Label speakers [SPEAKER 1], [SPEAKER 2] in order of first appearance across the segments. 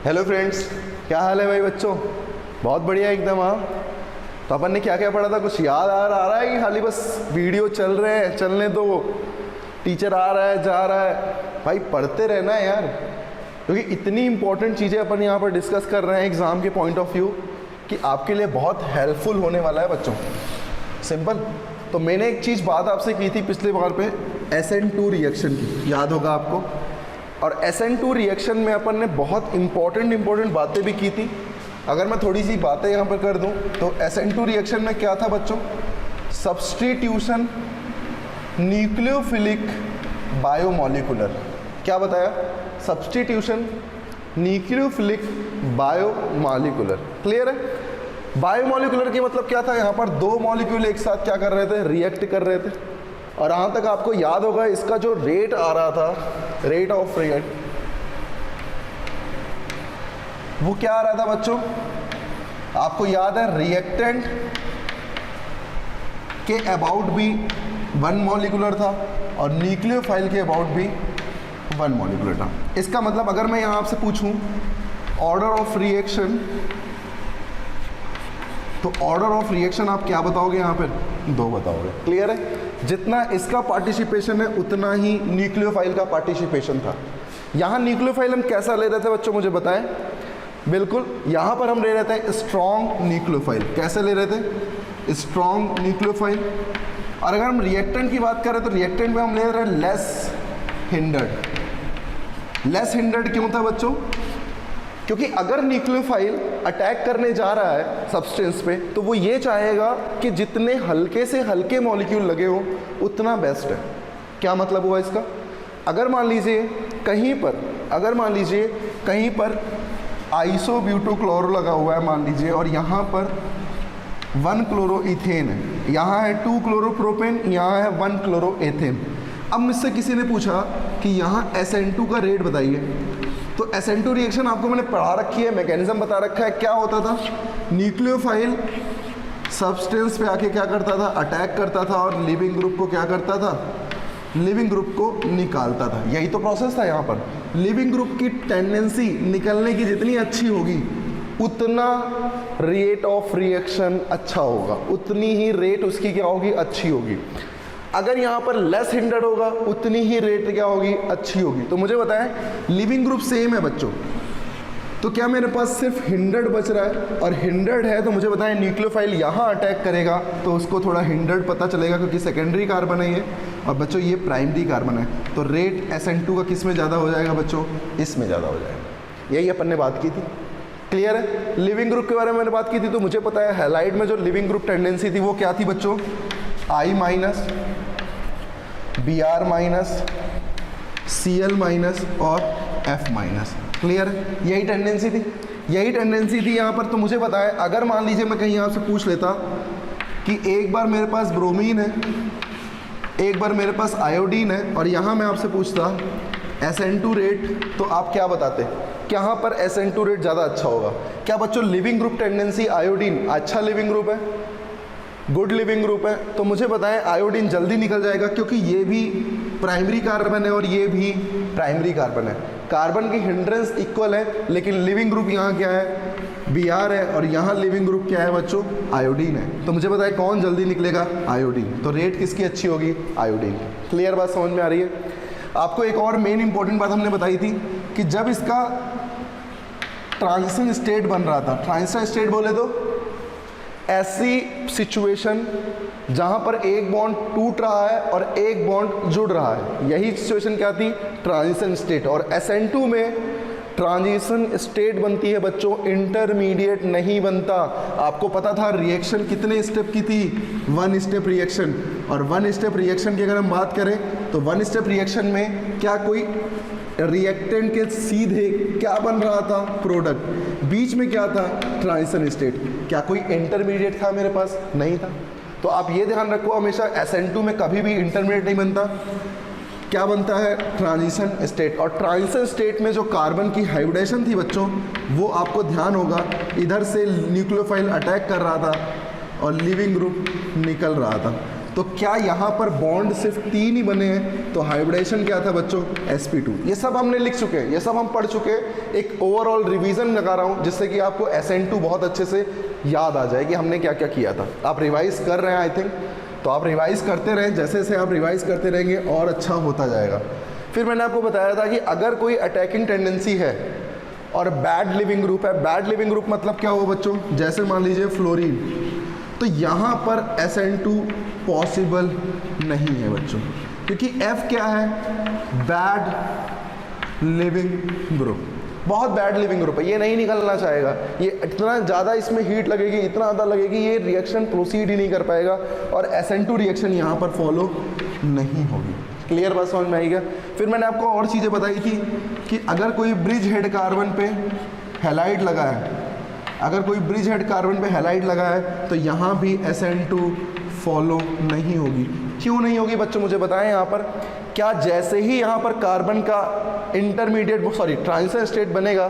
[SPEAKER 1] Hello friends, क्या हाल है भाई बच्चों? बहुत बढ़िया एकदम। हाँ, तो अपन ने क्या क्या पढ़ा था? कुछ याद आ रहा है कि खाली बस वीडियो चल रहे हैं, चलने दो, टीचर आ रहा है जा रहा है? भाई पढ़ते रहना है यार, क्योंकि इतनी इंपॉर्टेंट चीज़ें अपन यहाँ पर डिस्कस कर रहे हैं एग्ज़ाम के पॉइंट ऑफ व्यू कि आपके लिए बहुत हेल्पफुल होने वाला है बच्चों। सिंपल। तो मैंने एक चीज़ बात आपसे की थी पिछले बार पे, SN2 रिएक्शन की, याद होगा आपको। और SN2 रिएक्शन में अपन ने बहुत इंपॉर्टेंट बातें भी की थी। अगर मैं थोड़ी सी बातें यहाँ पर कर दूँ तो SN2 रिएक्शन में क्या था बच्चों? Substitution nucleophilic biomolecular. क्या बताया? Substitution nucleophilic biomolecular. क्लियर है? बायोमोलिकुलर की मतलब क्या था? यहाँ पर दो मॉलिक्यूल एक साथ क्या कर रहे थे? रिएक्ट कर रहे थे। और यहाँ तक आपको याद होगा इसका जो रेट आ रहा था, रेट ऑफ रिएक्ट, वो क्या आ रहा था बच्चों? आपको याद है रिएक्टेंट के अबाउट भी 1 मॉलिक्यूलर था और न्यूक्लियोफाइल के अबाउट भी 1 मॉलिक्यूलर था। इसका मतलब अगर मैं यहाँ आपसे पूछूं ऑर्डर ऑफ रिएक्शन, तो ऑर्डर ऑफ रिएक्शन आप क्या बताओगे? यहाँ पर 2 बताओगे। क्लियर है? जितना इसका पार्टिसिपेशन है उतना ही न्यूक्लियोफाइल का पार्टिसिपेशन था। यहाँ न्यूक्लियोफाइल हम कैसा ले रहे थे बच्चों, मुझे बताएं। बिल्कुल, यहाँ पर हम ले रहे थे स्ट्रॉन्ग न्यूक्लियोफाइल। कैसे ले रहे थे? Strong nucleophile. और अगर हम रिएक्टेंट की बात करें तो रिएक्टेंट में हम ले रहे हैं लेस हिंडर्ड। लेस हिंडर्ड क्यों था बच्चों? क्योंकि अगर न्यूक्लियोफाइल अटैक करने जा रहा है सब्सटेंस पे तो वो ये चाहेगा कि जितने हल्के से हल्के मॉलिक्यूल लगे हो उतना बेस्ट है। क्या मतलब हुआ इसका? अगर मान लीजिए कहीं पर आइसोब्यूटोक्लोरो लगा हुआ है मान लीजिए, और यहाँ पर 1 क्लोरोइथेन है, यहाँ है 2 क्लोरोप्रोपेन, यहाँ है 1 क्लोरोएथेन। अब मुझसे किसी ने पूछा कि यहाँ SN2 का रेट बताइए, तो SN2 रिएक्शन आपको मैंने पढ़ा रखी है, मैकेनिज्म बता रखा है। क्या होता था? न्यूक्लियोफाइल सब्सटेंस पे आके क्या करता था? अटैक करता था और लिविंग ग्रुप को क्या करता था? लिविंग ग्रुप को निकालता था। यही तो प्रोसेस था यहाँ पर। लिविंग ग्रुप की टेंडेंसी निकलने की जितनी अच्छी होगी उतना रेट ऑफ रिएक्शन अच्छा होगा, उतनी ही रेट उसकी क्या होगी? अच्छी होगी। अगर यहाँ पर लेस हिंडर्ड होगा उतनी ही रेट क्या होगी? अच्छी होगी। तो मुझे बताएं, लिविंग ग्रुप सेम है बच्चों, तो क्या मेरे पास सिर्फ हिंडर्ड बच रहा है? और हिंडर्ड है तो मुझे बताएं न्यूक्लियोफाइल यहाँ अटैक करेगा तो उसको थोड़ा हिंडर्ड पता चलेगा क्योंकि सेकेंडरी कार्बन है ये, और बच्चों ये प्राइमरी कार्बन है। तो रेट SN2 का किस में ज़्यादा हो जाएगा बच्चों? इसमें ज़्यादा हो जाएगा। यही अपन ने बात की थी। क्लियर है? लिविंग ग्रुप के बारे में मैंने बात की थी, तो मुझे पता है हैलाइड में जो लिविंग ग्रुप टेंडेंसी थी वो क्या थी बच्चों? I minus, Br minus, Cl minus और F माइनस। क्लियर है? यही टेंडेंसी थी यहाँ पर। तो मुझे पता है, अगर मान लीजिए मैं कहीं आपसे पूछ लेता कि एक बार मेरे पास ब्रोमीन है, एक बार मेरे पास आयोडीन है, और यहाँ मैं आपसे पूछता SN2 रेट, तो आप क्या बताते? यहाँ पर SN2 रेट ज़्यादा अच्छा होगा। क्या बच्चों लिविंग ग्रुप टेंडेंसी आयोडीन अच्छा लिविंग ग्रुप है, गुड लिविंग ग्रुप है? तो मुझे बताएं आयोडीन जल्दी निकल जाएगा क्योंकि ये भी प्राइमरी कार्बन है और ये भी प्राइमरी कार्बन है। कार्बन की हिंड्रेंस इक्वल है, लेकिन लिविंग ग्रुप यहाँ क्या है? Br है, और यहाँ लिविंग ग्रुप क्या है बच्चों? आयोडीन है। तो मुझे बताएं कौन जल्दी निकलेगा? आयोडीन। तो रेट किसकी अच्छी होगी? आयोडीन। क्लियर बात समझ में आ रही है? आपको एक और मेन इंपॉर्टेंट बात हमने बताई थी कि जब इसका ट्रांजिशन स्टेट बन रहा था, ट्रांजिशन स्टेट बोले तो ऐसी सिचुएशन जहां पर एक बॉन्ड टूट रहा है और एक बॉन्ड जुड़ रहा है, यही सिचुएशन क्या थी? Transition state. और SN2 में ट्रांजिशन स्टेट बनती है बच्चों, इंटरमीडिएट नहीं बनता। आपको पता था रिएक्शन कितने स्टेप की थी? 1 स्टेप रिएक्शन। और 1 स्टेप रिएक्शन की अगर हम बात करें तो 1 स्टेप रिएक्शन में क्या कोई रिएक्टेंट के सीधे क्या बन रहा था? प्रोडक्ट। बीच में क्या था? Transition state. क्या कोई इंटरमीडिएट था मेरे पास? नहीं था। तो आप ये ध्यान रखो, हमेशा SN2 में कभी भी इंटरमीडिएट नहीं बनता। क्या बनता है? Transition state. और ट्रांजिशन स्टेट में जो कार्बन की हाइब्रिडेशन थी बच्चों, वो आपको ध्यान होगा, इधर से न्यूक्लियोफाइल अटैक कर रहा था और लिविंग ग्रुप निकल रहा था। तो क्या यहाँ पर बॉन्ड सिर्फ 3 ही बने हैं? तो हाइब्रिडेशन क्या था बच्चों? sp2। ये सब हमने लिख चुके हैं, ये सब हम पढ़ चुके हैं। एक ओवरऑल रिवीजन लगा रहा हूँ जिससे कि आपको SN2 बहुत अच्छे से याद आ जाए कि हमने क्या क्या किया था। आप रिवाइज कर रहे हैं आई थिंक, तो आप रिवाइज करते रहें, जैसे जैसे आप रिवाइज करते रहेंगे और अच्छा होता जाएगा। फिर मैंने आपको बताया था कि अगर कोई अटैकिंग टेंडेंसी है और बैड लिविंग ग्रुप है, बैड लिविंग ग्रुप मतलब क्या हुआ बच्चों? जैसे मान लीजिए फ्लोरीन, तो यहाँ पर SN2 पॉसिबल नहीं है बच्चों, क्योंकि F क्या है? बैड लिविंग ग्रुप, बहुत बैड लिविंग ग्रुप है, ये नहीं निकलना चाहेगा। ये इतना ज़्यादा इसमें हीट लगेगी, इतना ज़्यादा लगेगी, ये रिएक्शन प्रोसीड ही नहीं कर पाएगा और SN2 रिएक्शन यहाँ पर फॉलो नहीं होगी। क्लियर बात समझ में आई क्या? फिर मैंने आपको और चीज़ें बताई थी कि अगर कोई ब्रिज हेड कार्बन पे हैलाइड लगा है, अगर कोई ब्रिज हेड कार्बन पे हैलाइड लगा है तो यहाँ भी SN2 फॉलो नहीं होगी। क्यों नहीं होगी बच्चों मुझे बताएं। यहाँ पर क्या जैसे ही यहाँ पर कार्बन का ट्रांजिशन स्टेट बनेगा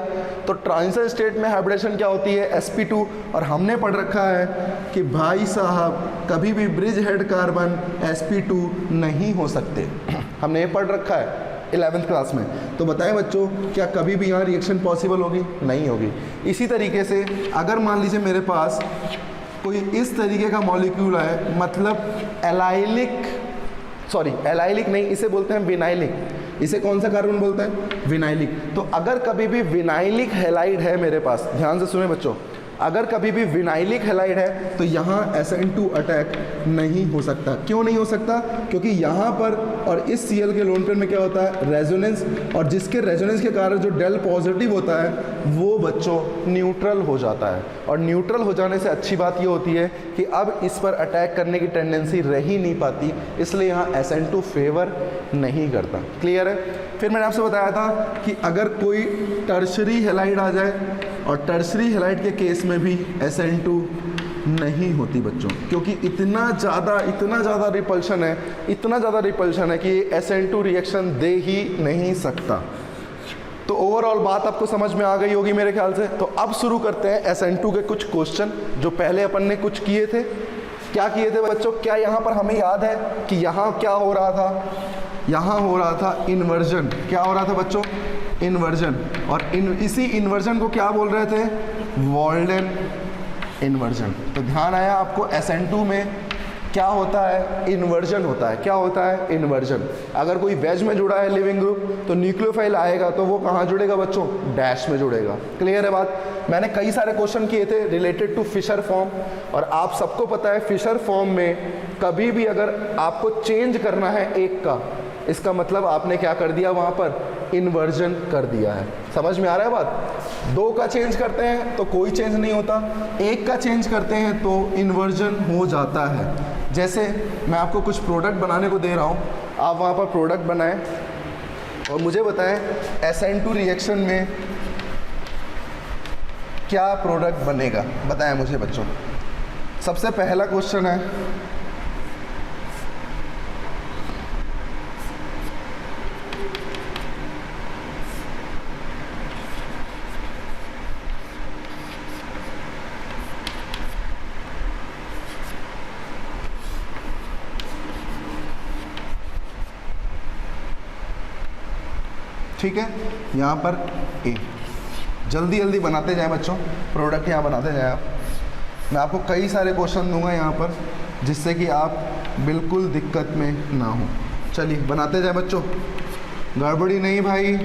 [SPEAKER 1] तो ट्रांजिशन स्टेट में हाइब्रिडेशन क्या होती है? sp2। और हमने पढ़ रखा है कि भाई साहब कभी भी ब्रिज हेड कार्बन sp2 नहीं हो सकते, हमने ये पढ़ रखा है 11th क्लास में। तो बताएं बच्चों, क्या कभी भी यहाँ रिएक्शन पॉसिबल होगी? नहीं होगी। इसी तरीके से अगर मान लीजिए मेरे पास कोई इस तरीके का मॉलिक्यूल है, मतलब एलाइलिक नहीं, इसे बोलते हैं विनाइलिक। इसे कौन सा कार्बन बोलते हैं? विनाइलिक। तो अगर कभी भी विनाइलिक हैलाइड है मेरे पास, ध्यान से सुने बच्चों, अगर कभी भी विनाइलिक हैलाइड है तो यहाँ SN2 अटैक नहीं हो सकता। क्यों नहीं हो सकता? क्योंकि यहाँ पर और इस Cl के लोन पेयर में क्या होता है? रेजोनेंस, और जिसके रेजोनेंस के कारण जो डेल पॉजिटिव होता है वो बच्चों न्यूट्रल हो जाता है। और न्यूट्रल हो जाने से अच्छी बात ये होती है कि अब इस पर अटैक करने की टेंडेंसी रह ही नहीं पाती, इसलिए यहाँ SN2 फेवर नहीं करता। क्लियर है? फिर मैंने आपसे बताया था कि अगर कोई टर्शरी हैलाइड आ जाए, और टर्शरी हैलाइड के केस में भी SN2 नहीं होती बच्चों, क्योंकि इतना ज़्यादा रिपल्शन है, इतना ज़्यादा रिपल्शन है कि SN2 रिएक्शन दे ही नहीं सकता। तो ओवरऑल बात आपको समझ में आ गई होगी मेरे ख्याल से। तो अब शुरू करते हैं SN2 के कुछ क्वेश्चन जो पहले अपन ने कुछ किए थे। क्या किए थे बच्चों? क्या यहाँ पर हमें याद है कि यहाँ क्या हो रहा था? यहाँ हो रहा था इन्वर्जन। क्या हो रहा था बच्चों? इन्वर्जन। और इसी इन्वर्जन को क्या बोल रहे थे? वॉल्डेन इन्वर्जन। तो ध्यान आया आपको, SN2 में क्या होता है? इन्वर्जन होता है। क्या होता है? इन्वर्जन। अगर कोई वेज में जुड़ा है लिविंग ग्रुप तो न्यूक्लियोफाइल आएगा तो वो कहाँ जुड़ेगा बच्चों? डैश में जुड़ेगा। क्लियर है बात? मैंने कई सारे क्वेश्चन किए थे रिलेटेड टू फिशर फॉर्म, और आप सबको पता है फिशर फॉर्म में कभी भी अगर आपको चेंज करना है एक का, इसका मतलब आपने क्या कर दिया? वहाँ पर इन्वर्जन कर दिया है। समझ में आ रहा है बात? 2 का चेंज करते हैं तो कोई चेंज नहीं होता, 1 का चेंज करते हैं तो इन्वर्जन हो जाता है। जैसे मैं आपको कुछ प्रोडक्ट बनाने को दे रहा हूँ, आप वहाँ पर प्रोडक्ट बनाएं और मुझे बताएं SN2 रिएक्शन में क्या प्रोडक्ट बनेगा, बताएं मुझे बच्चों। सबसे पहला क्वेश्चन है, ठीक है, यहाँ पर ए। जल्दी जल्दी बनाते जाएं बच्चों, प्रोडक्ट यहाँ बनाते जाएं आप। मैं आपको कई सारे क्वेश्चन दूंगा यहाँ पर जिससे कि आप बिल्कुल दिक्कत में ना हो। चलिए बनाते जाएं बच्चों, गड़बड़ी नहीं भाई।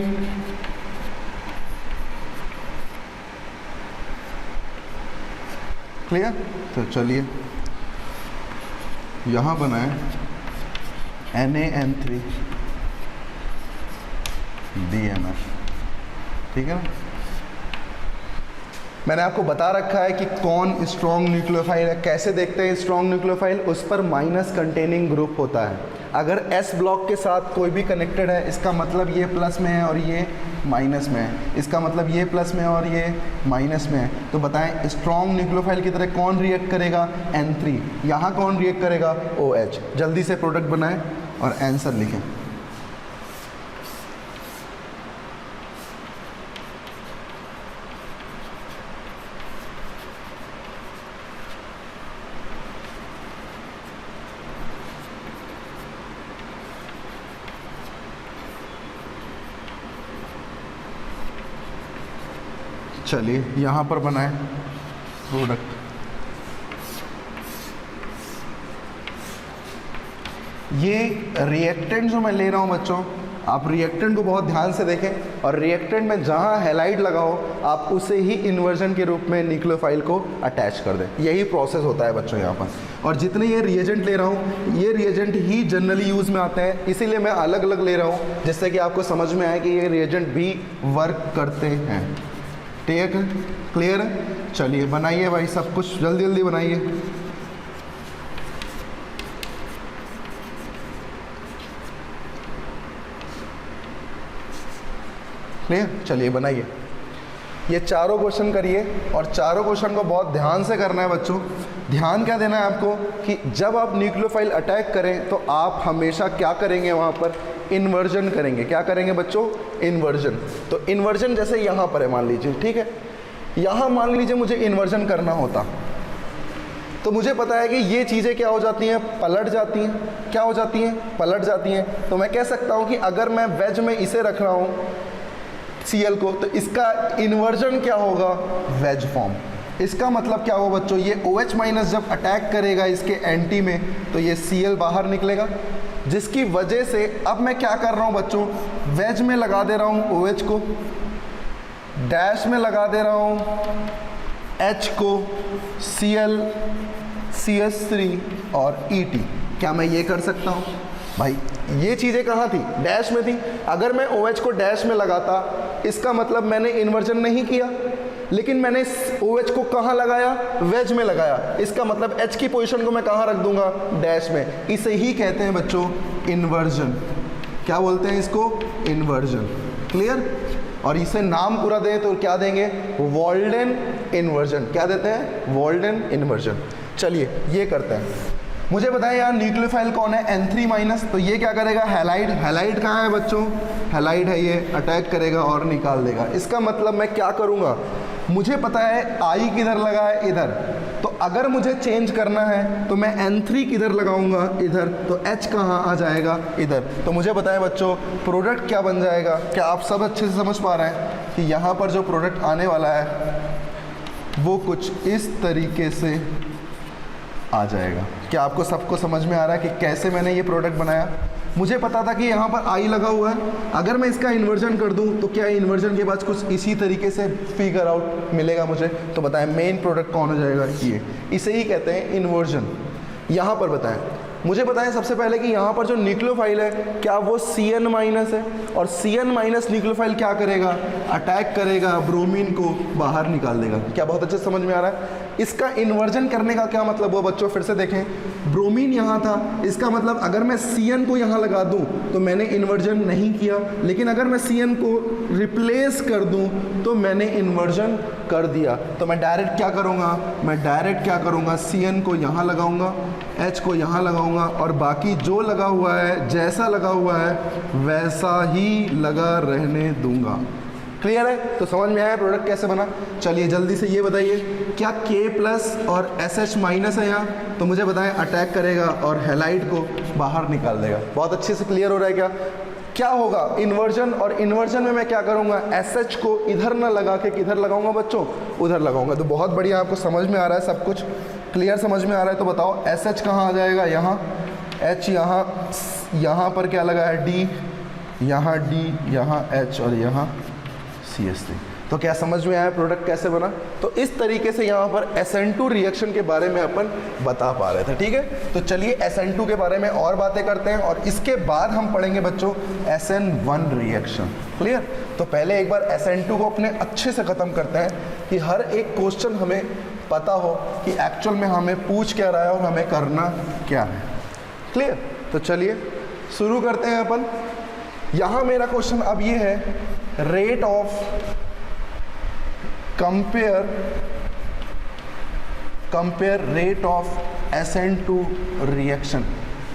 [SPEAKER 1] क्लियर? तो चलिए यहाँ बनाएं NaN3 DNF। ठीक है ना? मैंने आपको बता रखा है कि कौन स्ट्रॉन्ग न्यूक्लियोफाइल है। कैसे देखते हैं स्ट्रॉन्ग न्यूक्लियोफाइल? उस पर माइनस कंटेनिंग ग्रुप होता है। अगर S ब्लॉक के साथ कोई भी कनेक्टेड है, इसका मतलब ये प्लस में है और ये माइनस में है, इसका मतलब ये प्लस में है और ये माइनस में है। तो बताएं स्ट्रॉन्ग न्यूक्लियोफाइल की तरह कौन रिएक्ट करेगा? N3। यहाँ कौन रिएक्ट करेगा? OH। जल्दी से प्रोडक्ट बनाएं और आंसर लिखें। चलिए यहाँ पर बनाए प्रोडक्ट। ये रिएक्टेंट जो मैं ले रहा हूँ बच्चों, आप रिएक्टेंट को बहुत ध्यान से देखें और रिएक्टेंट में जहाँ हैलाइड लगा हो आप उसे ही इन्वर्जन के रूप में न्यूक्लियोफाइल को अटैच कर दें। यही प्रोसेस होता है बच्चों यहाँ पर। और जितने ये रिएजेंट ले रहा हूँ ये रिएजेंट ही जनरली यूज़ में आते हैं, इसीलिए मैं अलग अलग ले रहा हूँ जिससे कि आपको समझ में आए कि ये रिएजेंट भी वर्क करते हैं। ठीक है, क्लियर है? चलिए बनाइए भाई, सब कुछ जल्दी जल्दी बनाइए। क्लियर? चलिए बनाइए। ये चारों क्वेश्चन करिए और चारों क्वेश्चन को बहुत ध्यान से करना है बच्चों। ध्यान क्या देना है आपको कि जब आप न्यूक्लियोफाइल अटैक करें तो आप हमेशा क्या करेंगे, वहाँ पर इन्वर्जन करेंगे। क्या करेंगे बच्चों? इन्वर्जन। तो इन्वर्जन जैसे यहाँ पर है मान लीजिए, ठीक है, यहाँ मान लीजिए मुझे इन्वर्जन करना होता तो मुझे पता है कि ये चीज़ें क्या हो जाती हैं, पलट जाती हैं। क्या हो जाती हैं? पलट जाती हैं। तो मैं कह सकता हूँ कि अगर मैं वेज में इसे रख रहा हूँ Cl को, तो इसका इन्वर्जन क्या होगा? Wedge form. इसका मतलब क्या होगा बच्चों? ये OH माइनस जब अटैक करेगा इसके एंटी में तो ये Cl बाहर निकलेगा, जिसकी वजह से अब मैं क्या कर रहा हूँ बच्चों, वेज में लगा दे रहा हूँ OH को, डैश में लगा दे रहा हूँ H को, Cl, CH3 और Et। क्या मैं ये कर सकता हूँ? भाई ये चीज़ें कहाँ थी? डैश में थी। अगर मैं OH को डैश में लगाता इसका मतलब मैंने इन्वर्जन नहीं किया, लेकिन मैंने OH को कहाँ लगाया? वेज में लगाया। इसका मतलब H की पोजीशन को मैं कहाँ रख दूंगा? डैश में। इसे ही कहते हैं बच्चों इन्वर्जन। क्या बोलते हैं इसको? इन्वर्जन। क्लियर? और इसे नाम पूरा दें तो क्या देंगे? वॉल्डेन इन्वर्जन। क्या देते हैं? वॉल्डेन इन्वर्जन। चलिए ये करते हैं। मुझे बताएं यार न्यूक्लियोफाइल कौन है? N3 minus. तो ये क्या करेगा? हैलाइड। हैलाइड कहाँ है बच्चों? हैलाइड है, ये अटैक करेगा और निकाल देगा। इसका मतलब मैं क्या करूँगा, मुझे पता है I किधर लगा है? इधर। तो अगर मुझे चेंज करना है तो मैं N3 किधर लगाऊंगा? इधर। तो H कहाँ आ जाएगा? इधर। तो मुझे बताएं बच्चों प्रोडक्ट क्या बन जाएगा? क्या आप सब अच्छे से समझ पा रहे हैं कि यहाँ पर जो प्रोडक्ट आने वाला है वो कुछ इस तरीके से आ जाएगा। क्या आपको सबको समझ में आ रहा है कि कैसे मैंने ये प्रोडक्ट बनाया? मुझे पता था कि यहाँ पर I लगा हुआ है, अगर मैं इसका इन्वर्जन कर दूँ तो क्या इन्वर्जन के बाद कुछ इसी तरीके से फिगर आउट मिलेगा मुझे? तो बताएं मेन प्रोडक्ट कौन हो जाएगा? ये। इसे ही कहते हैं इन्वर्जन। यहाँ पर बताएं, मुझे बताएं सबसे पहले कि यहाँ पर जो न्यूक्लियोफाइल है क्या वो Cn माइनस है? और Cn माइनस न्यूक्लियोफाइल क्या करेगा? अटैक करेगा, ब्रोमीन को बाहर निकाल देगा। क्या बहुत अच्छे से समझ में आ रहा है? इसका इन्वर्जन करने का क्या मतलब हुआ बच्चों? फिर से देखें, ब्रोमीन यहाँ था, इसका मतलब अगर मैं Cn को यहाँ लगा दूँ तो मैंने इन्वर्जन नहीं किया, लेकिन अगर मैं Cn को रिप्लेस कर दूँ तो मैंने इन्वर्जन कर दिया। तो मैं डायरेक्ट क्या करूँगा? मैं डायरेक्ट क्या करूँगा? Cn को यहाँ लगाऊँगा, H को यहाँ लगाऊंगा और बाकी जो लगा हुआ है, जैसा लगा हुआ है वैसा ही लगा रहने दूंगा। क्लियर है? तो समझ में आया प्रोडक्ट कैसे बना? चलिए जल्दी से ये बताइए, क्या K प्लस और SH माइनस है यहाँ? तो मुझे बताएं अटैक करेगा और हैलाइड को बाहर निकाल देगा। बहुत अच्छे से क्लियर हो रहा है क्या? क्या होगा? इन्वर्जन। और इन्वर्जन में मैं क्या करूँगा? SH को इधर ना लगा के किधर लगाऊंगा बच्चों? उधर लगाऊंगा। तो बहुत बढ़िया, आपको समझ में आ रहा है, सब कुछ क्लियर समझ में आ रहा है। तो बताओ SH कहाँ आ जाएगा? यहाँ। H यहाँ पर क्या लगा है? D, यहाँ D, यहाँ H और यहाँ CH3। तो क्या समझ में आया प्रोडक्ट कैसे बना? तो इस तरीके से यहाँ पर SN2 रिएक्शन के बारे में अपन बता पा रहे थे। ठीक है, तो चलिए SN2 के बारे में और बातें करते हैं और इसके बाद हम पढ़ेंगे बच्चों SN1 रिएक्शन। क्लियर? तो पहले एक बार SN2 को अपने अच्छे से ख़त्म करते हैं कि हर एक क्वेश्चन हमें पता हो कि एक्चुअल में हमें पूछ क्या रहा है और हमें करना क्या है। क्लियर? तो चलिए शुरू करते हैं अपन। यहाँ मेरा क्वेश्चन अब ये है, rate of compare rate of SN2 reaction.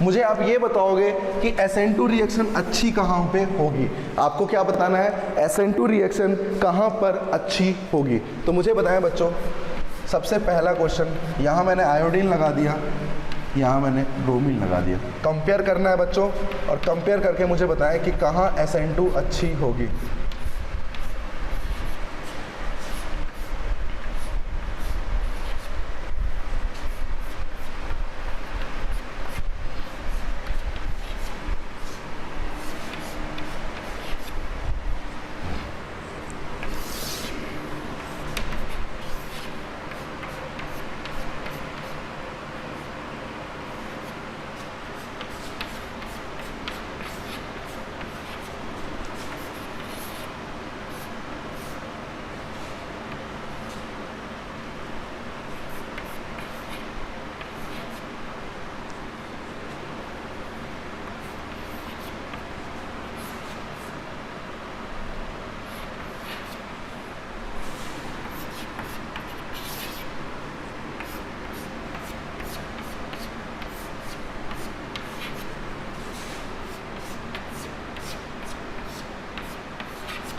[SPEAKER 1] मुझे आप ये बताओगे कि SN2 रिएक्शन अच्छी कहाँ पे होगी? आपको क्या बताना है? SN2 रिएक्शन कहाँ पर अच्छी होगी? तो मुझे बताएं बच्चों, सबसे पहला क्वेश्चन, यहाँ मैंने आयोडीन लगा दिया, यहाँ मैंने ब्रोमीन लगा दिया। कंपेयर करना है बच्चों और कंपेयर करके मुझे बताएं कि कहाँ SN2 अच्छी होगी।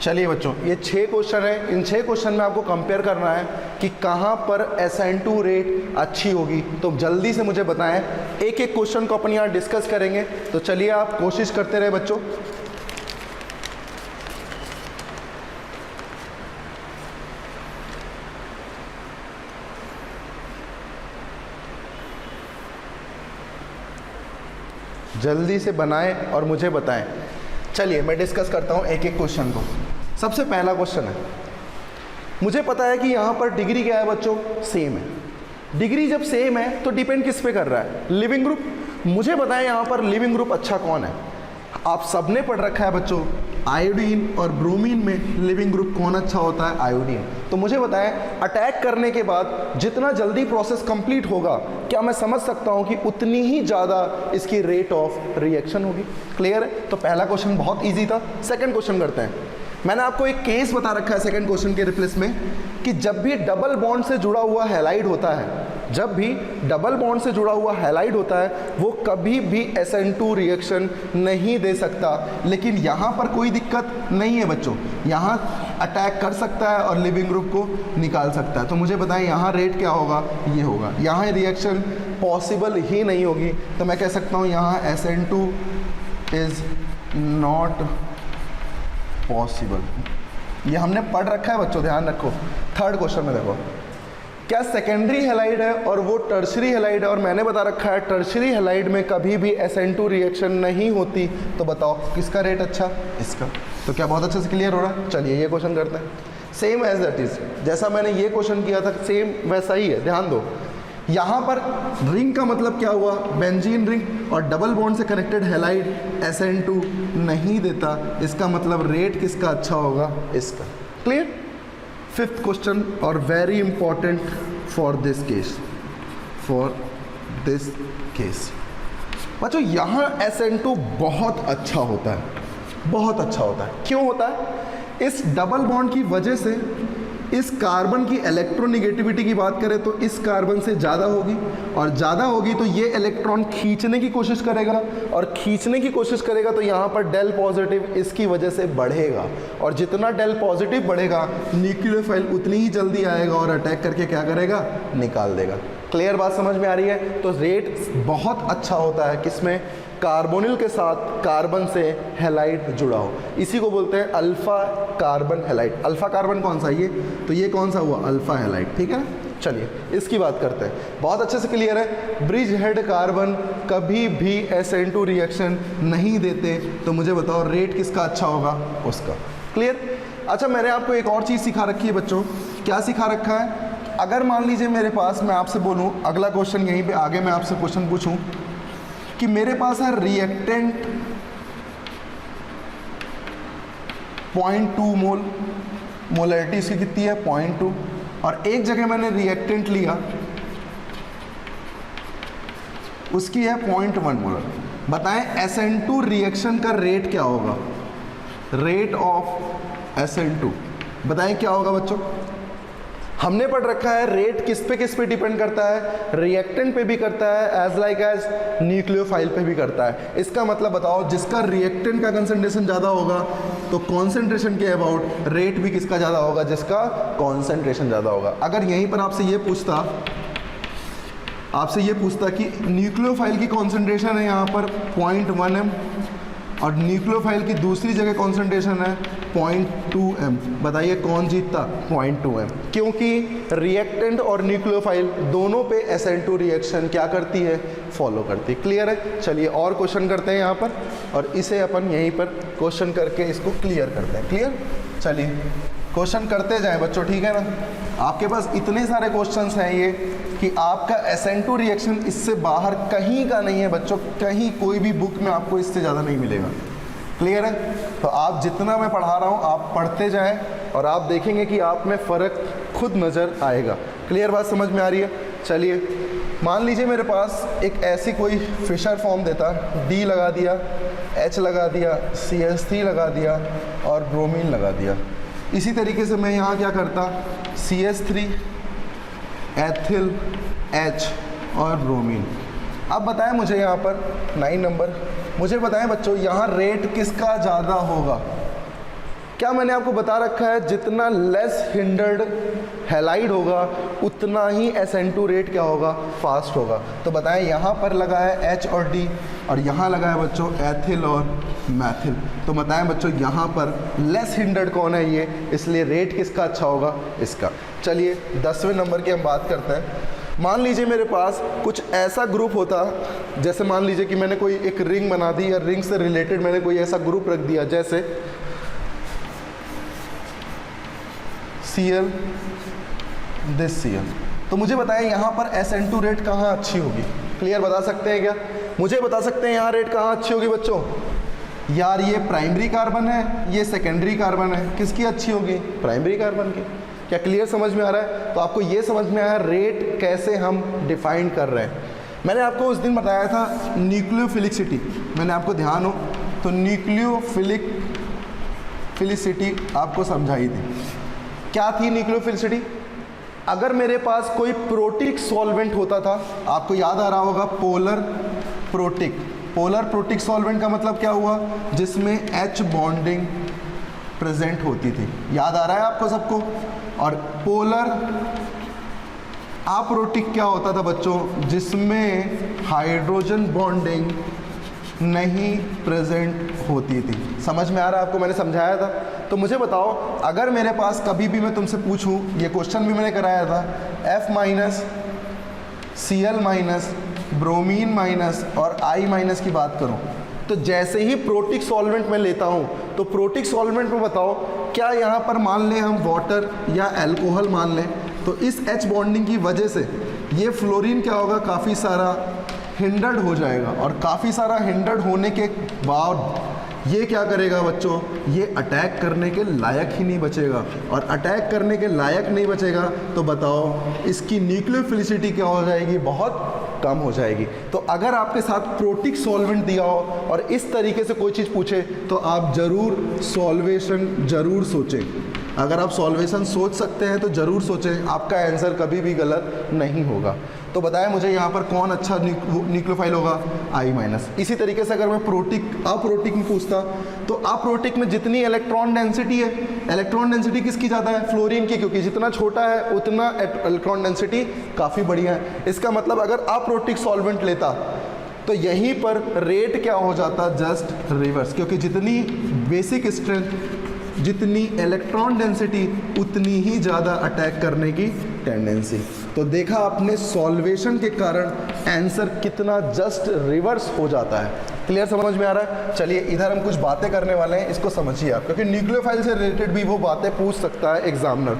[SPEAKER 1] चलिए बच्चों, ये 6 क्वेश्चन है। इन 6 क्वेश्चन में आपको कंपेयर करना है कि कहाँ पर SN2 रेट अच्छी होगी। तो जल्दी से मुझे बताएं, एक एक क्वेश्चन को अपन यहाँ डिस्कस करेंगे। तो चलिए आप कोशिश करते रहे बच्चों। जल्दी से बनाएं और मुझे बताएं। चलिए मैं डिस्कस करता हूँ एक एक क्वेश्चन को। सबसे पहला क्वेश्चन है, मुझे पता है कि यहाँ पर डिग्री क्या है बच्चों, सेम है। डिग्री जब सेम है तो डिपेंड किस पे कर रहा है, लिविंग ग्रुप। मुझे बताएं यहाँ पर लिविंग ग्रुप अच्छा कौन है। आप सबने पढ़ रखा है बच्चों, आयोडीन और ब्रोमीन में लिविंग ग्रुप कौन अच्छा होता है, आयोडीन। तो मुझे बताएं, अटैक करने के बाद जितना जल्दी प्रोसेस कंप्लीट होगा, क्या मैं समझ सकता हूं कि उतनी ही ज़्यादा इसकी रेट ऑफ रिएक्शन होगी। क्लियर है? तो पहला क्वेश्चन बहुत इजी था। सेकंड क्वेश्चन करते हैं। मैंने आपको एक केस बता रखा है सेकंड क्वेश्चन के रिप्लेस में, कि जब भी डबल बॉन्ड से जुड़ा हुआ हैलाइड होता है, जब भी डबल बॉन्ड से जुड़ा हुआ हैलाइड होता है, वो कभी भी SN2 रिएक्शन नहीं दे सकता। लेकिन यहाँ पर कोई दिक्कत नहीं है बच्चों, यहाँ अटैक कर सकता है और लिविंग ग्रुप को निकाल सकता है। तो मुझे बताएं यहाँ रेट क्या होगा, ये होगा। यहाँ रिएक्शन पॉसिबल ही नहीं होगी, तो मैं कह सकता हूँ यहाँ SN2 इज़ नॉट पॉसिबल। ये हमने पढ़ रखा है बच्चों, ध्यान रखो। थर्ड क्वेश्चन में देखो, क्या सेकेंडरी हैलाइड है और वो टर्शरी हैलाइड है, और मैंने बता रखा है टर्शरी हैलाइड में कभी भी SN2 रिएक्शन नहीं होती। तो बताओ किसका रेट अच्छा, इसका। तो क्या बहुत अच्छे से क्लियर हो रहा है? चलिए ये क्वेश्चन करते हैं। सेम एज दैट इज, जैसा मैंने ये क्वेश्चन किया था सेम वैसा ही है। ध्यान दो, यहाँ पर रिंग का मतलब क्या हुआ, बेंजीन रिंग, और डबल बॉन्ड से कनेक्टेड हैलाइड SN2 नहीं देता। इसका मतलब रेट किसका अच्छा होगा, इसका। क्लियर? फिफ्थ क्वेश्चन और very important for this case, बच्चों यहाँ SN2 बहुत अच्छा होता है, बहुत अच्छा होता है। क्यों होता है? इस डबल बॉन्ड की वजह से इस कार्बन की इलेक्ट्रोनिगेटिविटी की बात करें तो इस कार्बन से ज़्यादा होगी, और ज़्यादा होगी तो ये इलेक्ट्रॉन खींचने की कोशिश करेगा, और खींचने की कोशिश करेगा तो यहाँ पर डेल पॉजिटिव इसकी वजह से बढ़ेगा, और जितना डेल पॉजिटिव बढ़ेगा न्यूक्लियोफाइल उतनी ही जल्दी आएगा और अटैक करके क्या करेगा, निकाल देगा। क्लियर बात समझ में आ रही है? तो रेट बहुत अच्छा होता है किसमें, कार्बोनिल के साथ कार्बन से हैलाइड जुड़ा हो। इसी को बोलते हैं alpha carbon halide. Alpha carbon कौन सा है ये, तो ये कौन सा हुआ, अल्फा हैलाइड। ठीक है, चलिए इसकी बात करते हैं। बहुत अच्छे से क्लियर है, ब्रिज हेड कार्बन कभी भी SN2 रिएक्शन नहीं देते। तो मुझे बताओ रेट किसका अच्छा होगा, उसका। क्लियर? अच्छा, मैंने आपको एक और चीज़ सिखा रखी है बच्चों। क्या सिखा रखा है? अगर मान लीजिए मेरे पास, मैं आपसे बोलूँ, अगला क्वेश्चन यहीं पे आगे मैं आपसे क्वेश्चन पूछूं कि मेरे पास है रिएक्टेंट 0.2 मोल, मोलरिटी इसकी कितनी है 0.2, और एक जगह मैंने रिएक्टेंट लिया उसकी है 0.1 मोलर। बताएं SN2 रिएक्शन का रेट क्या होगा, रेट ऑफ SN2 बताएं क्या होगा बच्चों। हमने पढ़ रखा है रेट किस पे डिपेंड करता है, रिएक्टेंट पे भी करता है, एज लाइक एज न्यूक्लियोफाइल पे भी करता है। इसका मतलब बताओ, जिसका रिएक्टेंट का कंसंट्रेशन ज़्यादा होगा तो कॉन्सेंट्रेशन के अबाउट रेट भी किसका ज़्यादा होगा, जिसका कॉन्सेंट्रेशन ज़्यादा होगा। अगर यहीं पर आपसे ये पूछता कि न्यूक्लियोफाइल की कॉन्सेंट्रेशन है यहाँ पर 0.1 m और न्यूक्लियोफाइल की दूसरी जगह कॉन्सेंट्रेशन है 0.2 m, बताइए कौन जीतता, 0.2 m, क्योंकि रिएक्टेंट और न्यूक्लियोफाइल दोनों पे SN2 रिएक्शन क्या करती है, फॉलो करती है। क्लियर है? चलिए और क्वेश्चन करते हैं यहाँ पर, और इसे अपन यहीं पर क्वेश्चन करके इसको क्लियर करते हैं। क्लियर? चलिए क्वेश्चन करते जाएं बच्चों, ठीक है ना। आपके पास इतने सारे क्वेश्चंस हैं ये कि आपका SN2 रिएक्शन इससे बाहर कहीं का नहीं है बच्चों, कहीं कोई भी बुक में आपको इससे ज़्यादा नहीं मिलेगा। क्लियर है? तो आप जितना मैं पढ़ा रहा हूँ आप पढ़ते जाएं और आप देखेंगे कि आप में फ़र्क खुद नज़र आएगा। क्लियर बात समझ में आ रही है? चलिए मान लीजिए मेरे पास एक ऐसी कोई फिशर फॉर्म देता, D लगा दिया, H लगा दिया, CH3 लगा दिया और ब्रोमीन लगा दिया। इसी तरीके से मैं यहाँ क्या करता, CH3, एथिल, H और ब्रोमीन। अब बताएं मुझे यहाँ पर 9 नंबर, मुझे बताएं बच्चों यहाँ रेट किसका ज़्यादा होगा, क्या मैंने आपको बता रखा है जितना लेस हिंडर्ड हैलाइड होगा उतना ही SN2 रेट क्या होगा, फास्ट होगा। तो बताएं यहाँ पर लगा है H और D और यहाँ लगा है बच्चों एथिल और मैथिल। तो बताएं बच्चों यहाँ पर लेस हिंडर्ड कौन है ये, इसलिए रेट किसका अच्छा होगा, इसका। चलिए 10वें नंबर की हम बात करते हैं। मान लीजिए मेरे पास कुछ ऐसा ग्रुप होता, जैसे मान लीजिए कि मैंने कोई एक रिंग बना दी या रिंग से रिलेटेड मैंने कोई ऐसा ग्रुप रख दिया, जैसे Cl दिस Cl। तो मुझे बताएं यहाँ पर SN2 रेट कहाँ अच्छी होगी, क्लियर बता सकते हैं क्या? मुझे बता सकते हैं यहाँ रेट कहाँ अच्छी होगी बच्चों? यार ये प्राइमरी कार्बन है, ये सेकेंडरी कार्बन है, किसकी अच्छी होगी? प्राइमरी कार्बन की। क्या क्लियर समझ में आ रहा है? तो आपको ये समझ में आया रेट कैसे हम डिफाइन कर रहे हैं। मैंने आपको उस दिन बताया था न्यूक्लियोफिलिसिटी, मैंने आपको ध्यान हो तो न्यूक्लियोफिलिसिटी आपको समझाई थी। क्या थी न्यूक्लियोफिलिसिटी? अगर मेरे पास कोई प्रोटिक सॉल्वेंट होता था, आपको याद आ रहा होगा polar protic. Polar protic solvent का मतलब क्या हुआ? जिसमें H बॉन्डिंग प्रेजेंट होती थी, याद आ रहा है आपको सबको? और पोलर अप्रोटिक क्या होता था बच्चों? जिसमें हाइड्रोजन बॉन्डिंग नहीं प्रेजेंट होती थी। समझ में आ रहा है आपको? मैंने समझाया था। तो मुझे बताओ, अगर मेरे पास कभी भी मैं तुमसे पूछूं, ये क्वेश्चन भी मैंने कराया था, F minus Cl minus bromine minus और I माइनस की बात करूं, तो जैसे ही प्रोटिक सॉल्वेंट में लेता हूं, तो प्रोटिक सॉल्वेंट में बताओ क्या यहाँ पर मान लें हम वाटर या अल्कोहल मान लें, तो इस H बॉन्डिंग की वजह से ये फ्लोरीन क्या होगा, काफ़ी सारा हिंडर्ड हो जाएगा। और काफ़ी सारा हिंडर्ड होने के बाद ये क्या करेगा बच्चों? ये अटैक करने के लायक ही नहीं बचेगा। और अटैक करने के लायक नहीं बचेगा तो बताओ इसकी न्यूक्लियोफिलिसिटी क्या हो जाएगी? बहुत कम हो जाएगी। तो अगर आपके साथ प्रोटिक सॉल्वेंट दिया हो और इस तरीके से कोई चीज़ पूछे तो आप ज़रूर सॉल्वेशन ज़रूर सोचें। अगर आप सॉल्वेशन सोच सकते हैं तो ज़रूर सोचें, आपका आंसर कभी भी गलत नहीं होगा। तो बताएं मुझे यहाँ पर कौन अच्छा न्यूक्लियोफाइल होगा? I minus. इसी तरीके से अगर मैं अप्रोटिक में पूछता तो अप्रोटिक में जितनी इलेक्ट्रॉन डेंसिटी है, इलेक्ट्रॉन डेंसिटी किसकी ज़्यादा है? फ्लोरीन की, क्योंकि जितना छोटा है उतना इलेक्ट्रॉन डेंसिटी काफ़ी बढ़िया है। इसका मतलब अगर अप्रोटिक सॉल्वेंट लेता तो यहीं पर रेट क्या हो जाता? जस्ट रिवर्स, क्योंकि जितनी बेसिक स्ट्रेंथ, जितनी इलेक्ट्रॉन डेंसिटी, उतनी ही ज़्यादा अटैक करने की टेंडेंसी। तो देखा आपने सॉल्वेशन के कारण आंसर कितना जस्ट रिवर्स हो जाता है। क्लियर समझ में आ रहा है? चलिए इधर हम कुछ बातें करने वाले हैं, इसको समझिए आप, क्योंकि न्यूक्लियोफाइल से रिलेटेड भी वो बातें पूछ सकता है एग्जामिनर।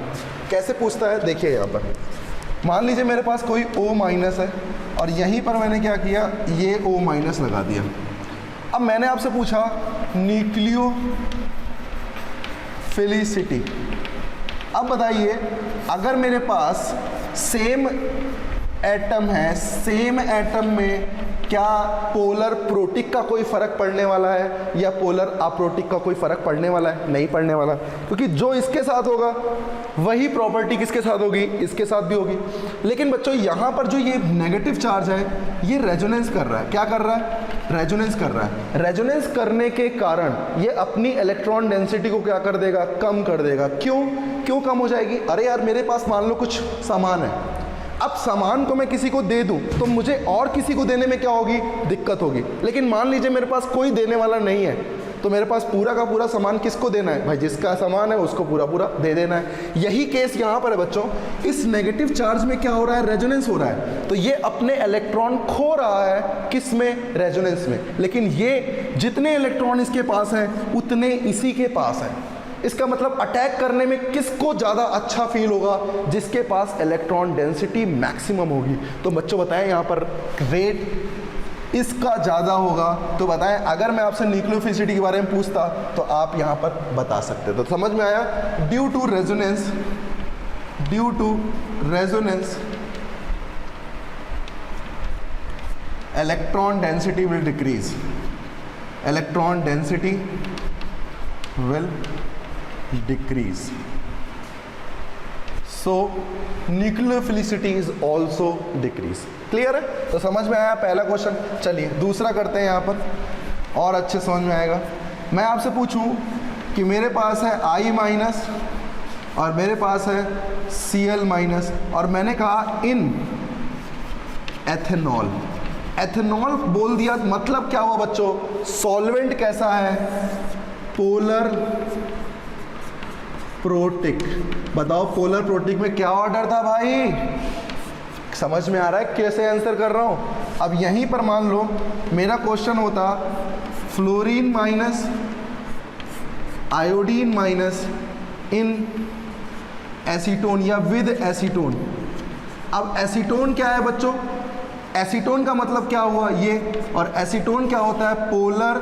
[SPEAKER 1] कैसे पूछता है देखिए यहाँ पर। मान लीजिए मेरे पास कोई O माइनस है और यहीं पर मैंने क्या किया, ये O माइनस लगा दिया। अब मैंने आपसे पूछा न्यूक्लियोफिलिसिटी। अब बताइए अगर मेरे पास सेम एटम है, सेम एटम में क्या पोलर प्रोटिक का कोई फ़र्क पड़ने वाला है या पोलर अप्रोटिक का कोई फ़र्क पड़ने वाला है? नहीं पड़ने वाला, क्योंकि जो इसके साथ होगा वही प्रॉपर्टी किसके साथ होगी? इसके साथ भी होगी। लेकिन बच्चों यहाँ पर जो ये नेगेटिव चार्ज है ये रेजोनेंस कर रहा है। क्या कर रहा है? रेजोनेंस कर रहा है। रेजोनेंस करने के कारण ये अपनी इलेक्ट्रॉन डेंसिटी को क्या कर देगा? कम कर देगा। क्यों कम हो जाएगी? अरे यार मेरे पास मान लो कुछ सामान है, अब सामान को मैं किसी को दे दूं तो मुझे और किसी को देने में क्या होगी? दिक्कत होगी। लेकिन मान लीजिए मेरे पास कोई देने वाला नहीं है, तो मेरे पास पूरा का पूरा सामान किसको देना है? भाई जिसका सामान है उसको पूरा पूरा दे देना है। यही केस यहाँ पर है बच्चों। इस नेगेटिव चार्ज में क्या हो रहा है? रेजोनेंस हो रहा है। तो ये अपने इलेक्ट्रॉन खो रहा है, किस में? रेजोनेंस में। लेकिन ये जितने इलेक्ट्रॉन इसके पास हैं उतने इसी के पास हैं। इसका मतलब अटैक करने में किसको ज़्यादा अच्छा फील होगा? जिसके पास इलेक्ट्रॉन डेंसिटी मैक्सिमम होगी। तो बच्चों बताएं यहाँ पर रेट इसका ज़्यादा होगा। तो बताएं अगर मैं आपसे न्यूक्लियोफिलिसिटी के बारे में पूछता तो आप यहाँ पर बता सकते। तो समझ में आया? Due to resonance electron density will decrease. Electron density will decrease, so nucleophilicity is also decrease। Clear है? तो समझ में आया पहला क्वेश्चन। चलिए दूसरा करते हैं यहाँ पर, और अच्छे समझ में आएगा। मैं आपसे पूछूं कि मेरे पास है I माइनस और मेरे पास है Cl माइनस, और मैंने कहा इन एथेनॉल। एथेनॉल बोल दिया, मतलब क्या हुआ बच्चों, सॉल्वेंट कैसा है, पोलर प्रोटिक। बताओ पोलर प्रोटिक में क्या ऑर्डर था भाई, समझ में आ रहा है कैसे आंसर कर रहा हूं। अब यहीं पर मान लो मेरा क्वेश्चन होता फ्लोरीन माइनस आयोडीन माइनस इन एसीटोन या विद एसीटोन। अब एसीटोन क्या है बच्चों, एसीटोन का मतलब क्या हुआ ये, और एसीटोन क्या होता है, पोलर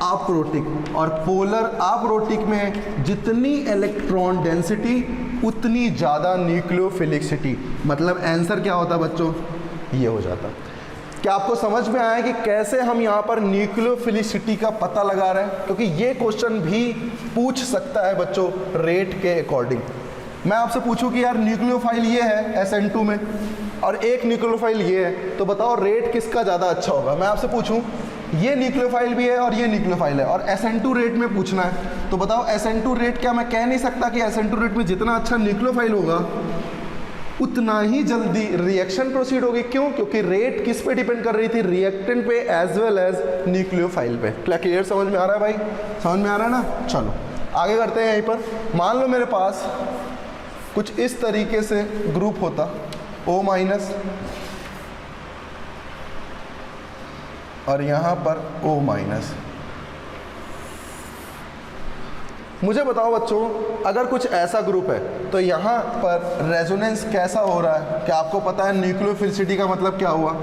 [SPEAKER 1] अप्रोटिक। और पोलर अप्रोटिक में जितनी इलेक्ट्रॉन डेंसिटी उतनी ज़्यादा न्यूक्लियोफिलिसिटी। मतलब आंसर क्या होता बच्चों, ये हो जाता। क्या आपको समझ में आया कि कैसे हम यहाँ पर न्यूक्लियोफिलिसिटी का पता लगा रहे हैं, क्योंकि ये क्वेश्चन भी पूछ सकता है बच्चों रेट के अकॉर्डिंग। मैं आपसे पूछूं कि यार न्यूक्लियोफाइल ये है SN2 में और एक न्यूक्लियोफाइल ये है, तो बताओ रेट किसका ज़्यादा अच्छा होगा। मैं आपसे पूछूं ये न्यूक्लियोफाइल भी है और ये न्यूक्लियोफाइल है और SN2 रेट में पूछना है, तो बताओ SN2 रेट, क्या मैं कह नहीं सकता कि SN2 रेट में जितना अच्छा न्यूक्लियोफाइल होगा उतना ही जल्दी रिएक्शन प्रोसीड होगी। क्यों, क्योंकि रेट किस पे डिपेंड कर रही थी, रिएक्टेंट पे एज वेल एज न्यूक्लियोफाइल पे। क्लियर समझ में आ रहा है भाई, समझ में आ रहा है ना। चलो आगे करते हैं। यहीं पर मान लो मेरे पास कुछ इस तरीके से ग्रुप होता O माइनस और यहाँ पर O माइनस। मुझे बताओ बच्चों, अगर कुछ ऐसा ग्रुप है तो यहाँ पर रेजोनेंस कैसा हो रहा है। क्या आपको पता है न्यूक्लियोफिलिसिटी का मतलब क्या हुआ,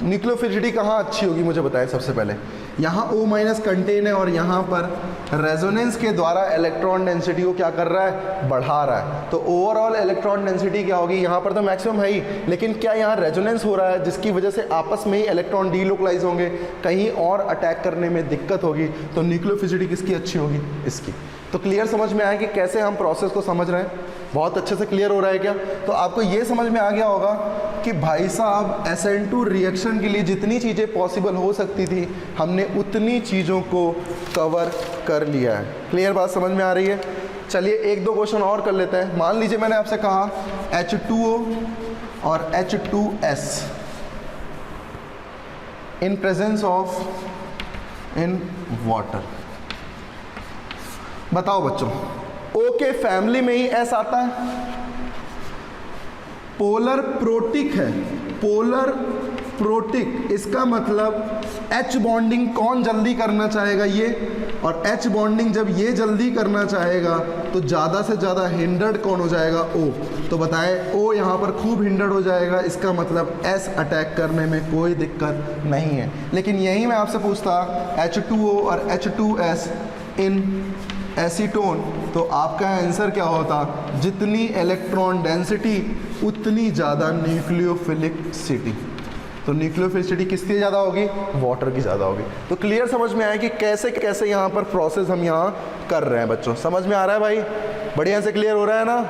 [SPEAKER 1] न्यूक्लियोफिलिसिटी कहाँ अच्छी होगी मुझे बताएं। सबसे पहले यहाँ O माइनस कंटेन है और यहाँ पर रेजोनेंस के द्वारा इलेक्ट्रॉन डेंसिटी को क्या कर रहा है, बढ़ा रहा है। तो ओवरऑल इलेक्ट्रॉन डेंसिटी क्या होगी, यहाँ पर तो मैक्सिमम है ही, लेकिन क्या यहाँ रेजोनेंस हो रहा है जिसकी वजह से आपस में ही इलेक्ट्रॉन डीलोकलाइज होंगे, कहीं और अटैक करने में दिक्कत होगी, तो न्यूक्लियोफिलिसिटी किसकी अच्छी होगी, इसकी। तो क्लियर समझ में आया कि कैसे हम प्रोसेस को समझ रहे हैं, बहुत अच्छे से क्लियर हो रहा है क्या। तो आपको ये समझ में आ गया होगा कि भाई साहब SN2 रिएक्शन के लिए जितनी चीज़ें पॉसिबल हो सकती थी हमने उतनी चीज़ों को कवर कर लिया है। क्लियर बात समझ में आ रही है। चलिए एक दो क्वेश्चन और कर लेते हैं। मान लीजिए मैंने आपसे कहा H2O और H2S in presence of in water. बताओ बच्चों, O के फैमिली में ही S आता है, पोलर प्रोटिक है, पोलर प्रोटिक, इसका मतलब H बॉन्डिंग कौन जल्दी करना चाहेगा, ये, और H बॉन्डिंग जब ये जल्दी करना चाहेगा तो ज़्यादा से ज़्यादा हिंडर्ड कौन हो जाएगा, O। तो बताएं O यहाँ पर खूब हिंडर्ड हो जाएगा, इसका मतलब S अटैक करने में कोई दिक्कत नहीं है। लेकिन यही मैं आपसे पूछता H2O और H2S इन एसीटोन, तो आपका आंसर क्या होता, जितनी इलेक्ट्रॉन डेंसिटी उतनी ज़्यादा न्यूक्लियोफिलिसिटी। तो न्यूक्लियोफिलिसिटी किसकी ज़्यादा होगी, वाटर की ज़्यादा होगी। तो क्लियर समझ में आया कि कैसे कैसे यहाँ पर प्रोसेस हम यहाँ कर रहे हैं बच्चों, समझ में आ रहा है भाई, बढ़िया से क्लियर हो रहा है ना,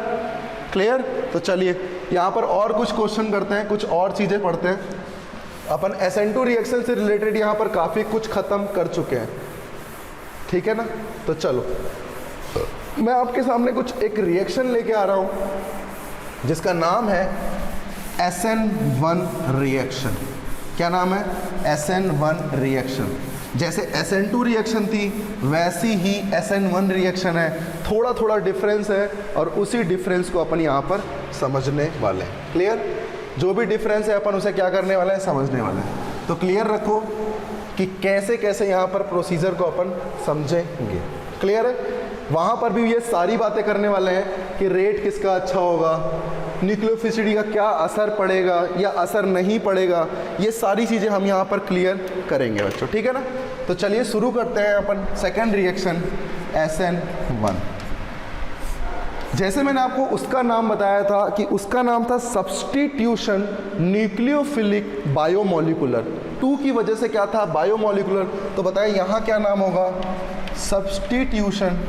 [SPEAKER 1] क्लियर। तो चलिए यहाँ पर और कुछ क्वेश्चन करते हैं, कुछ और चीज़ें पढ़ते हैं। अपन SN2 रिएक्शन से रिलेटेड यहाँ पर काफ़ी कुछ ख़त्म कर चुके हैं, ठीक है ना। तो चलो मैं आपके सामने कुछ एक रिएक्शन लेके आ रहा हूं जिसका नाम है SN1 रिएक्शन। क्या नाम है, SN1 रिएक्शन। जैसे SN2 रिएक्शन थी वैसी ही SN1 रिएक्शन है, थोड़ा थोड़ा डिफरेंस है और उसी डिफरेंस को अपन यहाँ पर समझने वाले हैं। क्लियर, जो भी डिफरेंस है अपन उसे क्या करने वाले हैं, समझने वाले हैं। तो क्लियर रखो कि कैसे कैसे यहाँ पर प्रोसीजर को अपन समझेंगे। क्लियर है, वहाँ पर भी ये सारी बातें करने वाले हैं कि रेट किसका अच्छा होगा, न्यूक्लियोफिलिसिटी का क्या असर पड़ेगा या असर नहीं पड़ेगा, ये सारी चीज़ें हम यहाँ पर क्लियर करेंगे बच्चों, ठीक है ना। तो चलिए शुरू करते हैं अपन सेकेंड रिएक्शन SN1। जैसे मैंने आपको उसका नाम बताया था कि उसका नाम था सब्स्टिट्यूशन न्यूक्लियोफिलिक बायोमोलिकुलर। 2 की वजह से क्या था, बायोमोलिकुलर। तो बताएं यहाँ क्या नाम होगा, सब्स्टिट्यूशन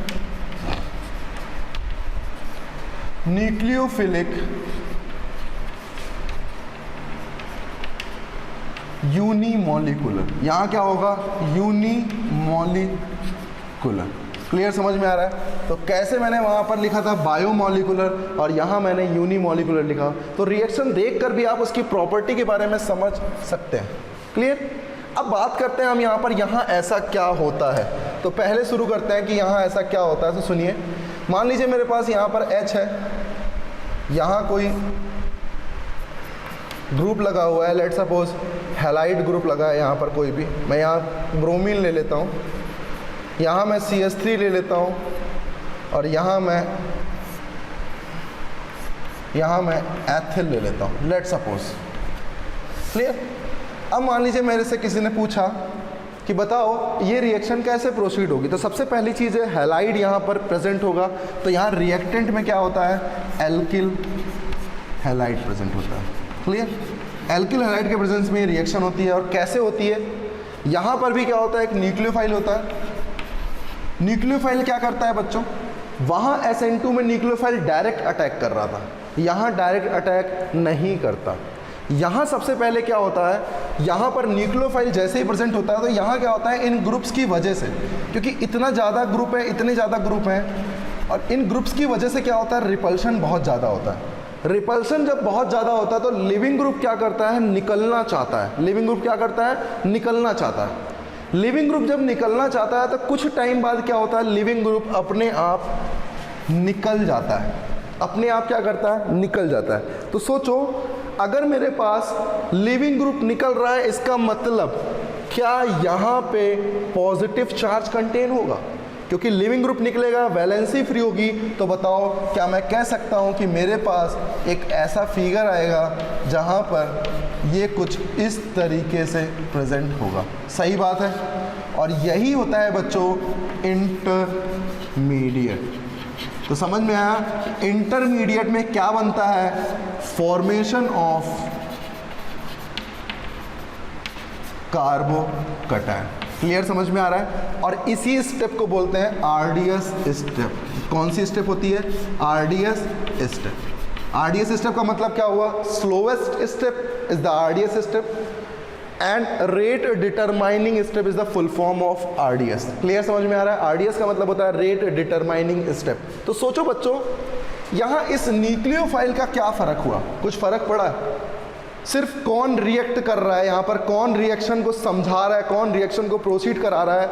[SPEAKER 1] न्यूक्लियोफिलिक यूनिमोलिकुलर। यहाँ क्या होगा, यूनिमोलिकुलर। क्लियर, समझ में आ रहा है? तो कैसे मैंने वहाँ पर लिखा था बायोमोलिकुलर और यहाँ मैंने यूनिमोलिकुलर लिखा, तो रिएक्शन देख कर भी आप उसकी प्रॉपर्टी के बारे में समझ सकते हैं। क्लियर। अब बात करते हैं हम यहाँ पर, यहाँ ऐसा क्या होता है। तो पहले शुरू करते हैं कि यहाँ ऐसा क्या होता है। तो सुनिए, मान लीजिए मेरे पास यहाँ पर H है, यहाँ कोई ग्रुप लगा हुआ है, लेट सपोज हैलाइड ग्रुप लगा है यहाँ पर कोई भी, मैं यहाँ ब्रोमीन ले लेता हूँ, यहाँ मैं CH3 ले लेता हूँ और यहाँ मैं एथिल ले लेता हूँ, लेट सपोज। क्लियर। अब मान लीजिए मेरे से किसी ने पूछा कि बताओ ये रिएक्शन कैसे प्रोसीड होगी। तो सबसे पहली चीज़ है हैलाइड यहाँ पर प्रेजेंट होगा, तो यहाँ रिएक्टेंट में क्या होता है, एल्किल हैलाइड प्रेजेंट होता है। क्लियर। एल्किल हैलाइड के प्रेजेंस में रिएक्शन होती है। और कैसे होती है, यहाँ पर भी क्या होता है, एक न्यूक्लियोफाइल होता है। न्यूक्लियोफाइल क्या करता है बच्चों, वहाँ SN2 में न्यूक्लियोफाइल डायरेक्ट अटैक कर रहा था, यहाँ डायरेक्ट अटैक नहीं करता। यहाँ सबसे पहले क्या होता है, यहाँ पर न्यूक्लियोफाइल जैसे ही प्रेजेंट होता है तो यहाँ क्या होता है, इन ग्रुप्स की वजह से, क्योंकि इतना ज़्यादा ग्रुप है, इतने ज़्यादा ग्रुप हैं, और इन ग्रुप्स की वजह से क्या होता है, रिपल्शन बहुत ज़्यादा होता है। रिपल्शन जब बहुत ज़्यादा होता है तो लिविंग ग्रुप क्या करता है, निकलना चाहता है। लिविंग ग्रुप क्या करता है, निकलना चाहता है। लिविंग ग्रुप जब निकलना चाहता है तो कुछ टाइम बाद क्या होता है, लिविंग ग्रुप अपने आप निकल जाता है, अपने आप क्या करता है, निकल जाता है। तो सोचो, अगर मेरे पास लिविंग ग्रुप निकल रहा है, इसका मतलब क्या यहाँ पे पॉजिटिव चार्ज कंटेन होगा, क्योंकि लिविंग ग्रुप निकलेगा, वैलेंसी फ्री होगी। तो बताओ, क्या मैं कह सकता हूँ कि मेरे पास एक ऐसा फिगर आएगा जहाँ पर ये कुछ इस तरीके से प्रेजेंट होगा। सही बात है। और यही होता है बच्चों इंटरमीडिएट। तो समझ में आया, इंटरमीडिएट में क्या बनता है, फॉर्मेशन ऑफ कार्बोकैटायन। क्लियर, समझ में आ रहा है। और इसी स्टेप को बोलते हैं आरडीएस स्टेप। कौन सी स्टेप होती है, आरडीएस स्टेप। आरडीएस स्टेप का मतलब क्या हुआ, slowest step is the RDS step and rate determining step is the full form of RDS. Clear, समझ में आ रहा है। आरडीएस का मतलब होता है रेट डिटरमाइनिंग स्टेप। तो सोचो बच्चों, यहाँ इस न्यूक्लियोफाइल का क्या फर्क हुआ, कुछ फर्क पड़ा? सिर्फ कौन रिएक्ट कर रहा है, यहाँ पर कौन रिएक्शन को समझा रहा है, कौन रिएक्शन को प्रोसीड करा रहा है,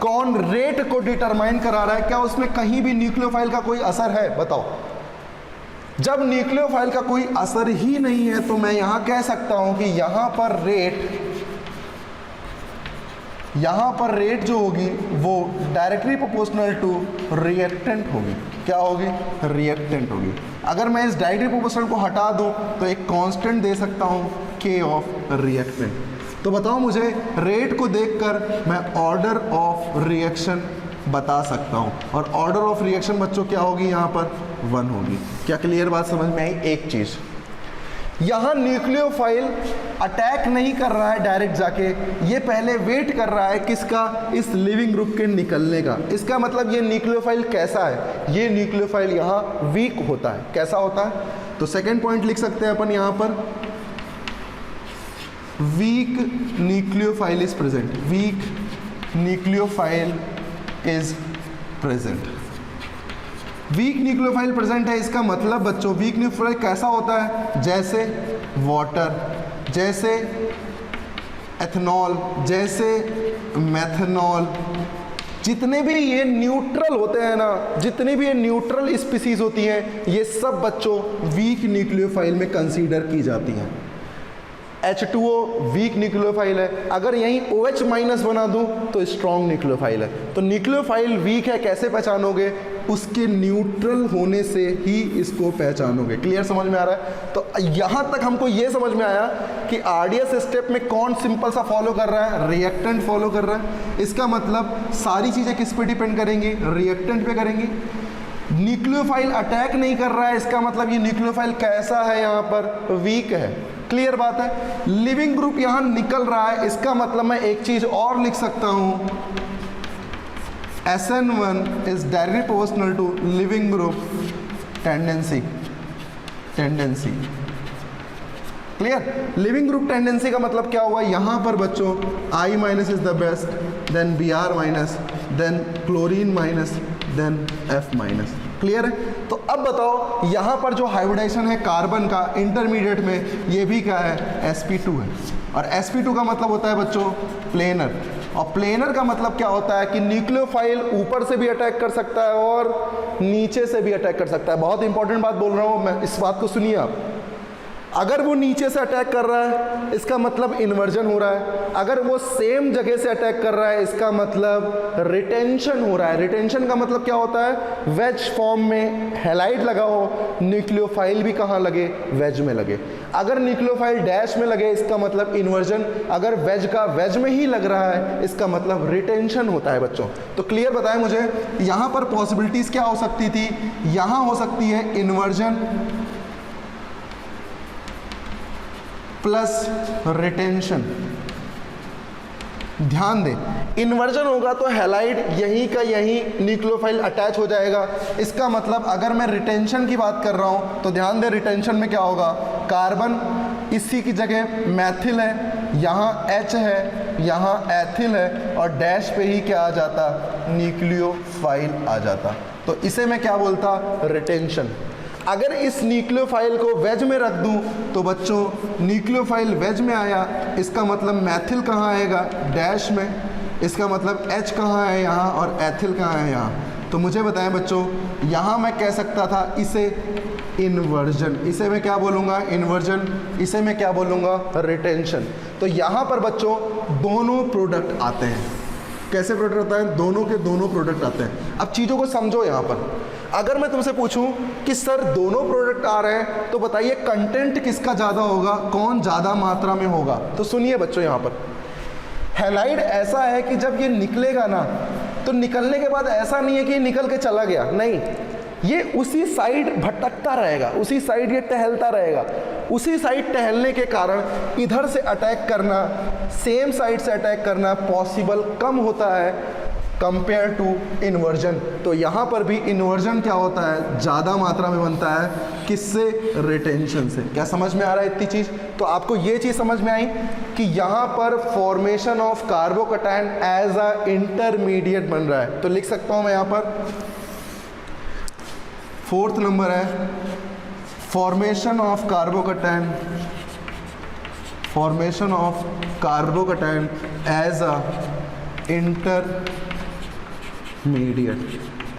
[SPEAKER 1] कौन रेट को डिटरमाइन करा रहा है, क्या उसमें कहीं भी न्यूक्लियोफाइल का कोई असर है, बताओ। जब न्यूक्लियोफाइल का कोई असर ही नहीं है तो मैं यहाँ कह सकता हूँ कि यहाँ पर रेट जो होगी वो डायरेक्टली प्रोपोर्शनल टू रिएक्टेंट होगी। क्या होगी, रिएक्टेंट होगी। अगर मैं इस डायरेक्टली प्रोपोर्शनल को हटा दूं तो एक कांस्टेंट दे सकता हूं K ऑफ रिएक्टेंट। तो बताओ मुझे, रेट को देखकर मैं ऑर्डर ऑफ रिएक्शन बता सकता हूं, और ऑर्डर ऑफ रिएक्शन बच्चों क्या होगी, यहाँ पर 1 होगी। क्या क्लियर बात समझ में आई? एक चीज़, यहाँ न्यूक्लियोफाइल अटैक नहीं कर रहा है डायरेक्ट जाके, ये पहले वेट कर रहा है किसका, इस लिविंग ग्रुप के निकलने का। इसका मतलब ये न्यूक्लियोफाइल कैसा है, ये न्यूक्लियोफाइल यहाँ वीक होता है। कैसा होता है? तो सेकेंड पॉइंट लिख सकते हैं अपन यहाँ पर, weak nucleophile is present. Weak nucleophile is present. Weak nucleophile present है, इसका मतलब बच्चों वीक न्यूक्लियोफाइल कैसा होता है, जैसे वाटर, जैसे एथनॉल, जैसे मेथनॉल, जितने भी ये न्यूट्रल होते हैं ना, जितनी भी ये न्यूट्रल स्पीसीज होती हैं, ये सब बच्चों वीक न्यूक्लियोफाइल में कंसीडर की जाती हैं। H2O वीक न्यूक्लियोफाइल है, अगर यहीं OH माइनस बना दूं तो स्ट्रॉन्ग न्यूक्लियोफाइल है। तो न्यूक्लियोफाइल वीक है कैसे पहचानोगे, उसके न्यूट्रल होने से ही इसको पहचानोगे। क्लियर, समझ में आ रहा है? तो यहाँ तक हमको ये समझ में आया कि आरडीएस स्टेप में कौन सिंपल सा फॉलो कर रहा है, रिएक्टेंट फॉलो कर रहा है। इसका मतलब सारी चीज़ें किस पे डिपेंड करेंगी, रिएक्टेंट पे करेंगी। न्यूक्लियोफाइल अटैक नहीं कर रहा है, इसका मतलब ये न्यूक्लियोफाइल कैसा है, यहाँ पर वीक है। क्लियर बात है। लिविंग ग्रुप यहाँ निकल रहा है, इसका मतलब मैं एक चीज और लिख सकता हूं, SN1 is directly proportional to leaving group tendency. Clear. Leaving group tendency का मतलब क्या हुआ, यहां पर बच्चों I minus is the best, then Br minus, then chlorine minus, then F minus. Clear है? तो अब बताओ यहाँ पर जो हाइब्रिडाइजेशन है कार्बन का इंटरमीडिएट में, ये भी क्या है? sp2 है। और sp2 का मतलब होता है बच्चों प्लेनर, और प्लेनर का मतलब क्या होता है कि न्यूक्लियोफाइल ऊपर से भी अटैक कर सकता है और नीचे से भी अटैक कर सकता है। बहुत इंपॉर्टेंट बात बोल रहा हूँ मैं, इस बात को सुनिए आप। अगर वो नीचे से अटैक कर रहा है इसका मतलब इन्वर्जन हो रहा है, अगर वो सेम जगह से अटैक कर रहा है इसका मतलब रिटेंशन हो रहा है। रिटेंशन का मतलब क्या होता है? वेज फॉर्म में हैलाइड लगा हो, न्यूक्लियोफाइल भी कहाँ लगे? वेज में लगे। अगर न्यूक्लियोफाइल डैश में लगे इसका मतलब इन्वर्जन, अगर वेज का वेज में ही लग रहा है इसका मतलब रिटेंशन होता है बच्चों। तो क्लियर बताएं मुझे, यहाँ पर पॉसिबिलिटीज क्या हो सकती थी? यहाँ हो सकती है इन्वर्जन प्लस रिटेंशन। ध्यान दें, इन्वर्जन होगा तो हैलाइड यहीं का यहीं न्यूक्लियोफाइल अटैच हो जाएगा। इसका मतलब अगर मैं रिटेंशन की बात कर रहा हूं तो ध्यान दें, रिटेंशन में क्या होगा? कार्बन इसी की जगह मैथिल है, यहाँ H है, यहाँ एथिल है, और डैश पे ही क्या आ जाता? न्यूक्लियोफाइल आ जाता। तो इसे मैं क्या बोलता? रिटेंशन। अगर इस न्यूक्लियोफाइल को वेज में रख दूं तो बच्चों न्यूक्लियोफाइल वेज में आया, इसका मतलब मैथिल कहाँ आएगा? डैश में। इसका मतलब H कहाँ है? यहाँ, और एथिल कहाँ है? यहाँ। तो मुझे बताएं बच्चों, यहाँ मैं कह सकता था इसे इन्वर्जन, इसे मैं क्या बोलूँगा? इन्वर्जन। इसे मैं क्या बोलूँगा? रिटेंशन। तो यहाँ पर बच्चों दोनों प्रोडक्ट आते हैं। कैसे प्रोडक्ट आता है? दोनों के दोनों प्रोडक्ट आते हैं। अब चीज़ों को समझो। यहाँ पर अगर मैं तुमसे पूछूं कि सर दोनों प्रोडक्ट आ रहे हैं तो बताइए कंटेंट किसका ज़्यादा होगा, कौन ज़्यादा मात्रा में होगा? तो सुनिए बच्चों, यहाँ पर हैलाइड ऐसा है कि जब ये निकलेगा ना तो निकलने के बाद ऐसा नहीं है कि ये निकल के चला गया, नहीं, ये उसी साइड भटकता रहेगा, उसी साइड ये टहलता रहेगा। उसी साइड टहलने के कारण इधर से अटैक करना, सेम साइड से अटैक करना पॉसिबल कम होता है कंपेयर टू इन्वर्जन। तो यहाँ पर भी इन्वर्जन क्या होता है? ज़्यादा मात्रा में बनता है। किससे? रिटेंशन से। क्या समझ में आ रहा है इतनी चीज़? तो आपको ये चीज़ समझ में आई कि यहाँ पर formation of carbocation as a intermediate बन रहा है। तो लिख सकता हूँ मैं यहाँ पर, फोर्थ नंबर है formation of carbocation, formation of carbocation as a intermediate.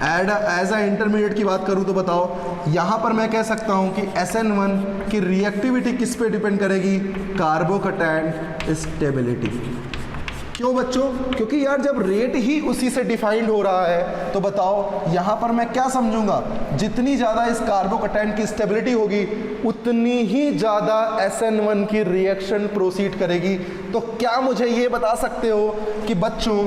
[SPEAKER 1] As a intermediate की बात करूं तो बताओ, यहां पर मैं कह सकता हूं कि SN1 की रिएक्टिविटी किस पे डिपेंड करेगी? Carbocation stability. क्यों बच्चों? क्योंकि यार जब रेट ही उसी से डिफाइंड हो रहा है तो बताओ यहाँ पर मैं क्या समझूंगा? जितनी ज़्यादा इस कार्बोकैटायन की स्टेबिलिटी होगी उतनी ही ज़्यादा SN1 की रिएक्शन प्रोसीड करेगी। तो क्या मुझे ये बता सकते हो कि बच्चों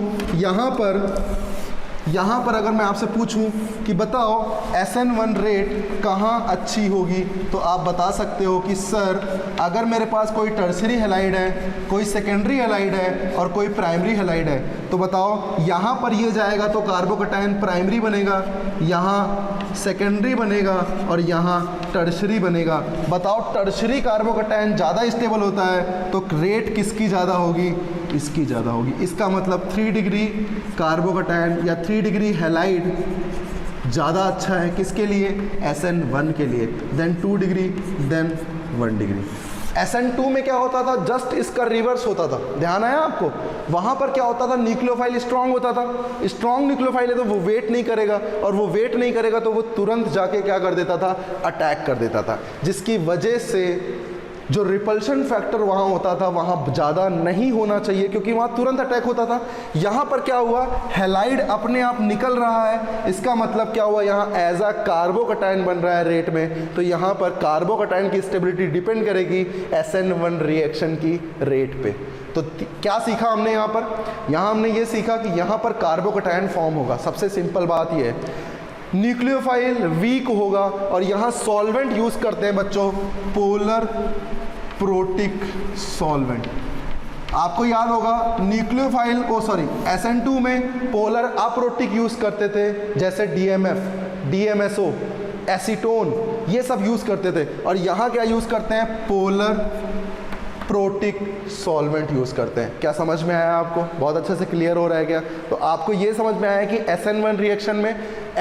[SPEAKER 1] यहाँ पर अगर मैं आपसे पूछूं कि बताओ SN1 रेट कहाँ अच्छी होगी, तो आप बता सकते हो कि सर अगर मेरे पास कोई टर्सरी हैलाइड है, कोई सेकेंडरी हैलाइड है और कोई प्राइमरी हैलाइड है, तो बताओ यहाँ पर ये जाएगा तो कार्बोकैटायन प्राइमरी बनेगा, यहाँ सेकेंडरी बनेगा और यहाँ टर्सरी बनेगा। बताओ टर्सरी कार्बोकैटायन ज़्यादा स्टेबल होता है तो रेट किसकी ज़्यादा होगी? इसकी ज़्यादा होगी। इसका मतलब 3 डिग्री कार्बोकैटायन या 3 डिग्री हैलाइड ज़्यादा अच्छा है किसके लिए? SN1 के लिए, then 2 degree, then 1 degree. SN2 में क्या होता था? जस्ट इसका रिवर्स होता था। ध्यान आया आपको? वहाँ पर क्या होता था? न्यूक्लियोफाइल स्ट्रांग होता था। स्ट्रांग न्यूक्लियोफाइल है तो वो वेट नहीं करेगा, और वो वेट नहीं करेगा तो वो तुरंत जाके क्या कर देता था? अटैक कर देता था, जिसकी वजह से जो रिपल्शन फैक्टर वहाँ होता था वहाँ ज़्यादा नहीं होना चाहिए, क्योंकि वहाँ तुरंत अटैक होता था। यहाँ पर क्या हुआ? हैलाइड अपने आप निकल रहा है, इसका मतलब क्या हुआ? यहाँ एज अ कार्बोकैटायन बन रहा है रेट में, तो यहाँ पर कार्बोकैटायन की स्टेबिलिटी डिपेंड करेगी SN1 रिएक्शन की रेट पे। तो क्या सीखा हमने यहाँ पर? यहाँ हमने ये सीखा कि यहाँ पर कार्बोकैटायन फॉर्म होगा। सबसे सिंपल बात ये है, न्यूक्लियोफाइल वीक होगा, और यहाँ सॉल्वेंट यूज़ करते हैं बच्चों, पोलर प्रोटिक सॉल्वेंट। आपको याद होगा न्यूक्लियोफाइल SN2 में पोलर अप्रोटिक यूज़ करते थे, जैसे DMF, DMSO, एसीटोन, ये सब यूज़ करते थे। और यहाँ क्या यूज़ करते हैं? पोलर प्रोटिक सॉल्वेंट यूज़ करते हैं। क्या समझ में आया आपको? बहुत अच्छे से क्लियर हो रहा है क्या? तो आपको ये समझ में आया कि SN1 रिएक्शन में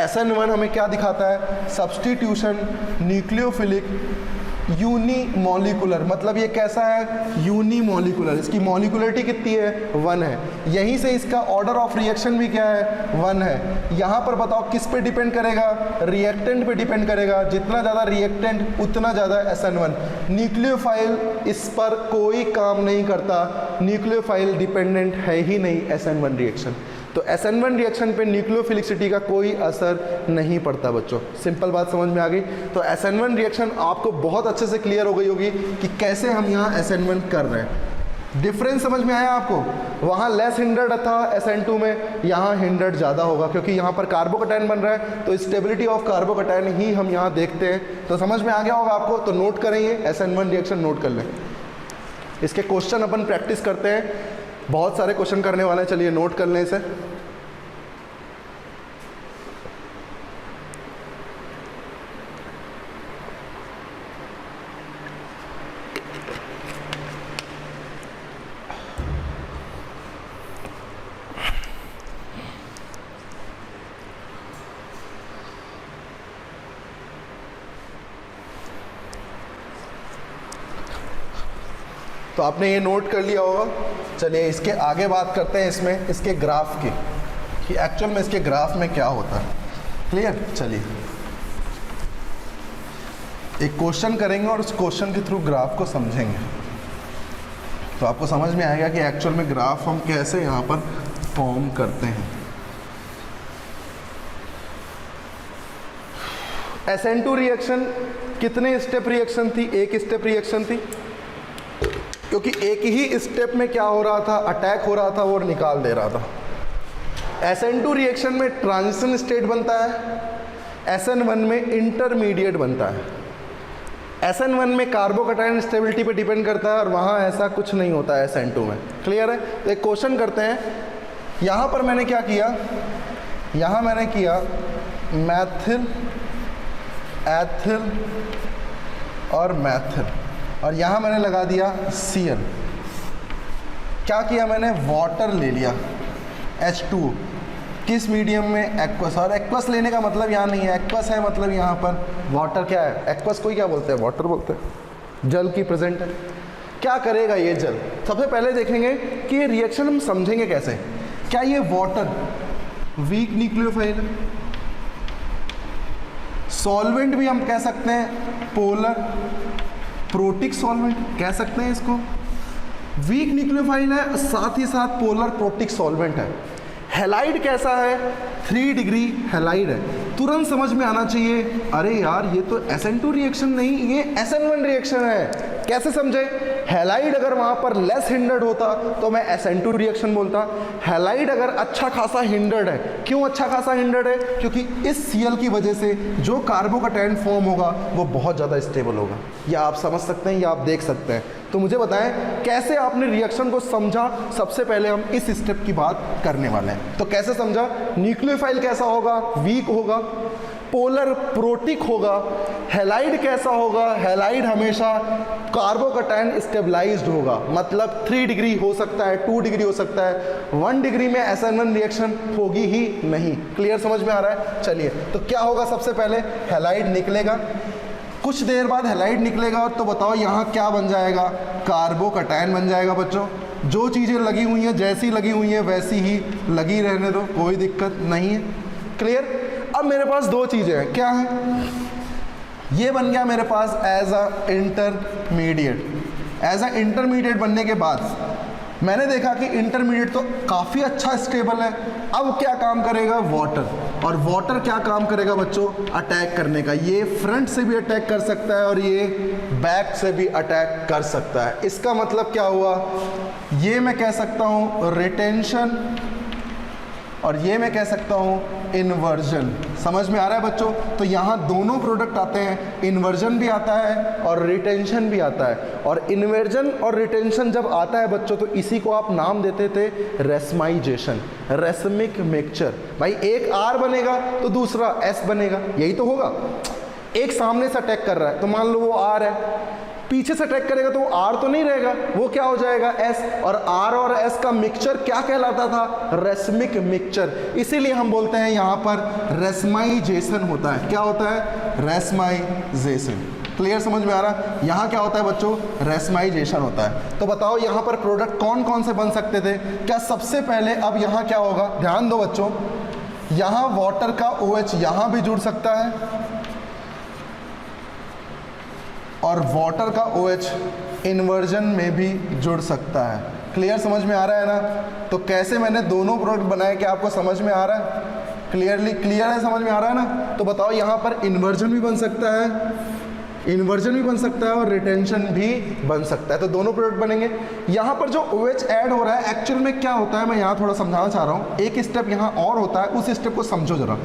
[SPEAKER 1] SN1 हमें क्या दिखाता है? सब्स्टिट्यूशन न्यूक्लियोफिलिक यूनिमोलिकुलर, मतलब ये कैसा है? यूनिमोलिकुलर। इसकी मॉलिकुलरिटी कितनी है? 1 है। यहीं से इसका ऑर्डर ऑफ रिएक्शन भी क्या है? 1 है। यहाँ पर बताओ किस पे डिपेंड करेगा? रिएक्टेंट पे डिपेंड करेगा। जितना ज़्यादा रिएक्टेंट उतना ज़्यादा SN1। न्यूक्लियोफाइल इस पर कोई काम नहीं करता, न्यूक्लियोफाइल डिपेंडेंट है ही नहीं SN1 रिएक्शन। तो SN1 रिएक्शन पे न्यूक्लियोफिलिसिटी का कोई असर नहीं पड़ता बच्चों। सिंपल बात समझ में आ गई? तो SN1 रिएक्शन आपको बहुत अच्छे से क्लियर हो गई होगी कि कैसे हम यहाँ SN1 कर रहे हैं। डिफरेंस समझ में आया आपको? वहाँ लेस हिंडर्ड था SN2 में, यहाँ हिंडर्ड ज़्यादा होगा क्योंकि यहाँ पर कार्बोकैटायन बन रहा है, तो स्टेबिलिटी ऑफ कार्बोकैटायन ही हम यहाँ देखते हैं। तो समझ में आ गया होगा आपको? तो नोट करेंगे SN1 रिएक्शन, नोट कर लें। इसके क्वेश्चन अपन प्रैक्टिस करते हैं, बहुत सारे क्वेश्चन करने वाले हैं, चलिए नोट कर लें इसे। तो आपने ये नोट कर लिया होगा। चलिए इसके आगे बात करते हैं इसमें इसके ग्राफ की, कि एक्चुअल में इसके ग्राफ में क्या होता है। क्लियर? चलिए एक क्वेश्चन करेंगे और उस क्वेश्चन के थ्रू ग्राफ को समझेंगे, तो आपको समझ में आएगा कि एक्चुअल में ग्राफ हम कैसे यहाँ पर फॉर्म करते हैं। SN2 रिएक्शन कितने स्टेप रिएक्शन थी? एक स्टेप रिएक्शन थी, क्योंकि एक ही स्टेप में क्या हो रहा था? अटैक हो रहा था और निकाल दे रहा था। SN2 रिएक्शन में ट्रांजिशन स्टेट बनता है, SN1 में इंटरमीडिएट बनता है। SN1 में कार्बोकैटायन स्टेबिलिटी पे डिपेंड करता है और वहाँ ऐसा कुछ नहीं होता है SN2 में। क्लियर है? तो एक क्वेश्चन करते हैं। यहाँ पर मैंने क्या किया? यहाँ मैंने किया मैथिल, एथिल और मैथिल, और यहाँ मैंने लगा दिया Cl। क्या किया मैंने? वाटर ले लिया H2। किस मीडियम में? एक्वस। और एक्वस लेने का मतलब यहाँ नहीं है, एक्वस है मतलब यहाँ पर वाटर क्या है? एक्वस कोई क्या बोलते हैं? वाटर बोलते हैं, जल की प्रेजेंट है। क्या करेगा ये जल? सबसे पहले देखेंगे कि ये रिएक्शन हम समझेंगे कैसे। क्या ये वाटर वीक न्यूक्लियोफाइल है? सॉल्वेंट भी हम कह सकते हैं, पोलर प्रोटिक सॉल्वेंट कह सकते हैं इसको। वीक न्यूक्लियोफाइल है, साथ ही साथ पोलर प्रोटिक सॉल्वेंट है। हैलाइड कैसा है? 3 डिग्री हैलाइड है। तुरंत समझ में आना चाहिए, अरे यार ये तो SN2 रिएक्शन नहीं, ये SN1 रिएक्शन है। कैसे समझे? हैलाइड अगर वहाँ पर लेस हिंडर्ड होता तो मैं SN2 रिएक्शन बोलता। हैलाइड अगर अच्छा खासा हिंडर्ड है, क्यों अच्छा खासा हिंडर्ड है? क्योंकि इस Cl की वजह से जो कार्बोकैटायन फॉर्म होगा वो बहुत ज़्यादा स्टेबल होगा। या आप समझ सकते हैं या आप देख सकते हैं। तो मुझे बताएं कैसे आपने रिएक्शन को समझा। सबसे पहले हम इस स्टेप की बात करने वाले हैं। तो कैसे समझा? न्यूक्लियोफाइल कैसा होगा? वीक होगा। पोलर प्रोटिक होगा। हैलाइड कैसा होगा? हैलाइड हमेशा कार्बोकैटायन स्टेबलाइज्ड होगा, मतलब 3 डिग्री हो सकता है, 2 डिग्री हो सकता है, 1 डिग्री में SN1 रिएक्शन होगी ही नहीं। क्लियर? समझ में आ रहा है? चलिए तो क्या होगा? सबसे पहले हैलाइड निकलेगा, कुछ देर बाद हैलाइड निकलेगा, तो बताओ यहाँ क्या बन जाएगा? कार्बोकैटायन बन जाएगा बच्चों। जो चीज़ें लगी हुई हैं जैसी लगी हुई हैं वैसी ही लगी रहने दो, कोई दिक्कत नहीं है। क्लियर? अब मेरे पास 2 चीज़ें हैं, क्या है? ये बन गया मेरे पास as a intermediate. As a intermediate बनने के बाद मैंने देखा कि इंटरमीडिएट तो काफ़ी अच्छा स्टेबल है। अब क्या काम करेगा? वाटर। और वाटर क्या काम करेगा बच्चों? अटैक करने का। ये फ्रंट से भी अटैक कर सकता है और ये बैक से भी अटैक कर सकता है। इसका मतलब क्या हुआ? ये मैं कह सकता हूँ रिटेंशन और ये मैं कह सकता हूँ इन्वर्जन। समझ में आ रहा है बच्चों? तो यहाँ दोनों प्रोडक्ट आते हैं, इन्वर्जन भी आता है और रिटेंशन भी आता है। और इन्वर्जन और रिटेंशन जब आता है बच्चों तो इसी को आप नाम देते थे रेस्माइजेशन, रेसमिक मिक्सचर। भाई एक R बनेगा तो दूसरा S बनेगा, यही तो होगा। एक सामने से अटैक कर रहा है तो मान लो वो R है, पीछे से अटैक करेगा तो वो R तो नहीं रहेगा, वो क्या हो जाएगा S, और R और S का मिक्सचर क्या कहलाता था, रेसमिक मिक्सचर। इसीलिए हम बोलते हैं यहाँ पर रेसमाइजेशन होता है। क्या होता है, रेसमाइजेशन। क्लियर, समझ में आ रहा, यहाँ क्या होता है बच्चों, रेसमाइजेशन होता है। तो बताओ यहाँ पर प्रोडक्ट कौन कौन से बन सकते थे। क्या सबसे पहले, अब यहाँ क्या होगा, ध्यान दो बच्चों, यहाँ वाटर का OH यहाँ भी जुड़ सकता है और वाटर का OH इन्वर्जन में भी जुड़ सकता है। क्लियर, समझ में आ रहा है ना। तो कैसे मैंने दोनों प्रोडक्ट बनाए, क्या आपको समझ में आ रहा है, क्लियर है, समझ में आ रहा है ना। तो बताओ यहाँ पर इन्वर्जन भी बन सकता है, इन्वर्जन भी बन सकता है और रिटेंशन भी बन सकता है। तो दोनों प्रोडक्ट बनेंगे। यहाँ पर जो OH ऐड हो रहा है एक्चुअल में क्या होता है, मैं यहाँ थोड़ा समझाना चाह रहा हूँ। एक स्टेप यहाँ और होता है, उस स्टेप को समझो जरा।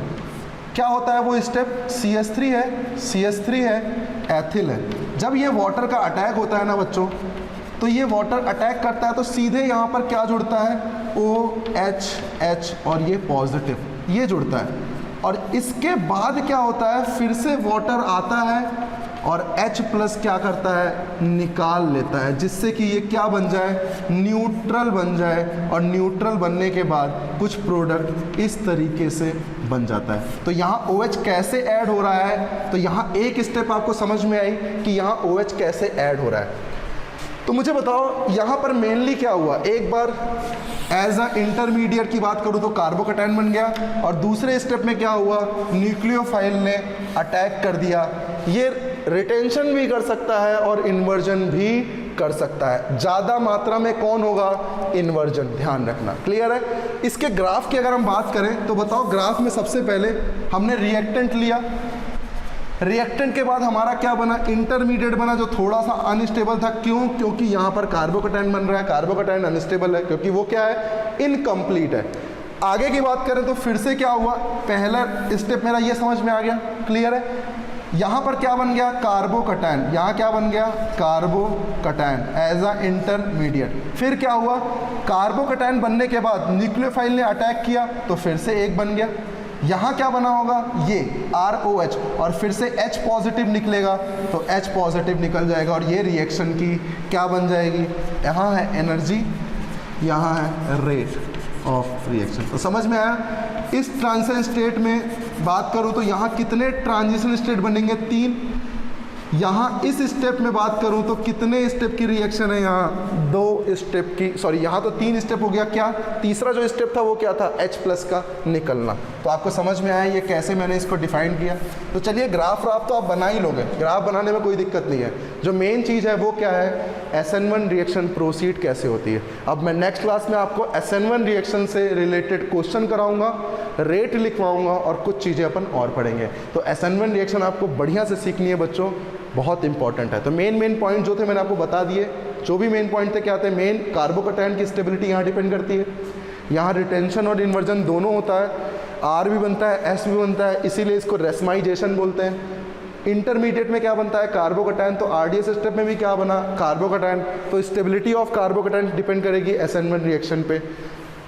[SPEAKER 1] क्या होता है वो स्टेप, CH3 है, एथिल है। जब ये वाटर का अटैक होता है ना बच्चों, तो ये वाटर अटैक करता है तो सीधे यहाँ पर क्या जुड़ता है, OH और ये पॉजिटिव ये जुड़ता है। और इसके बाद क्या होता है, फिर से वाटर आता है और H प्लस क्या करता है, निकाल लेता है, जिससे कि ये क्या बन जाए, न्यूट्रल बन जाए। और न्यूट्रल बनने के बाद कुछ प्रोडक्ट इस तरीके से बन जाता है। तो यहाँ OH कैसे ऐड हो रहा है, तो यहाँ एक स्टेप आपको समझ में आई कि यहाँ OH कैसे ऐड हो रहा है। तो मुझे बताओ यहाँ पर मेनली क्या हुआ, एक बार एज अ इंटरमीडिएट की बात करूँ तो कार्बोकैटायन बन गया, और दूसरे स्टेप में क्या हुआ, न्यूक्लियोफाइल ने अटैक कर दिया। ये रिटेंशन भी कर सकता है और इन्वर्जन भी कर सकता है। ज़्यादा मात्रा में कौन होगा, इन्वर्जन, ध्यान रखना। क्लियर है। इसके ग्राफ की अगर हम बात करें तो बताओ, ग्राफ में सबसे पहले हमने रिएक्टेंट लिया, रिएक्टेंट के बाद हमारा क्या बना, इंटरमीडिएट बना, जो थोड़ा सा अनस्टेबल था। क्यों, क्योंकि यहाँ पर कार्बोकैटायन बन रहा है, कार्बोकैटायन अनस्टेबल है क्योंकि वो क्या है, इनकम्प्लीट है। आगे की बात करें तो फिर से क्या हुआ, पहला स्टेप मेरा ये समझ में आ गया, क्लियर है। यहाँ पर क्या बन गया, कार्बोकैटायन, यहाँ क्या बन गया, कार्बोकैटायन एज अ इंटरमीडिएट। फिर क्या हुआ, कार्बोकैटायन बनने के बाद न्यूक्लियोफाइल ने अटैक किया तो फिर से एक बन गया। यहाँ क्या बना होगा, ये ROH, और फिर से H पॉजिटिव निकलेगा तो H पॉजिटिव निकल जाएगा और ये रिएक्शन की क्या बन जाएगी, यहाँ है एनर्जी, यहाँ है रेट ऑफ रिएक्शन। तो समझ में आया। इस ट्रांजिशन स्टेट में बात करूँ तो यहाँ कितने ट्रांजिशन स्टेट बनेंगे, 3। यहाँ इस स्टेप में बात करूँ तो कितने स्टेप की रिएक्शन है, यहाँ 2 स्टेप की, सॉरी यहाँ तो 3 स्टेप हो गया। क्या, तीसरा जो स्टेप था वो क्या था, H प्लस का निकलना। तो आपको समझ में आया ये कैसे मैंने इसको डिफाइन किया। तो चलिए ग्राफ तो आप बना ही लोगे, ग्राफ बनाने में कोई दिक्कत नहीं है। जो मेन चीज़ है वो क्या है, SN1 रिएक्शन प्रोसीड कैसे होती है। अब मैं नेक्स्ट क्लास में आपको SN1 रिएक्शन से रिलेटेड क्वेश्चन कराऊंगा, रेट लिखवाऊंगा और कुछ चीज़ें अपन और पढ़ेंगे। तो SN1 रिएक्शन आपको बढ़िया से सीखनी है बच्चों, बहुत इंपॉर्टेंट है। तो मेन पॉइंट जो थे मैंने आपको बता दिए। जो भी मेन पॉइंट थे क्या थे, मेन कार्बोकैटायन की स्टेबिलिटी यहाँ डिपेंड करती है, यहाँ रिटेंशन और इन्वर्जन दोनों होता है, R भी बनता है, S भी बनता है, इसीलिए इसको रेसमाइजेशन बोलते हैं। इंटरमीडिएट में क्या बनता है, कार्बोकैटायन, तो RDS स्टेप में भी क्या बना, कार्बोकैटायन। तो स्टेबिलिटी ऑफ कार्बोकैटायन डिपेंड करेगी SN1 रिएक्शन पे।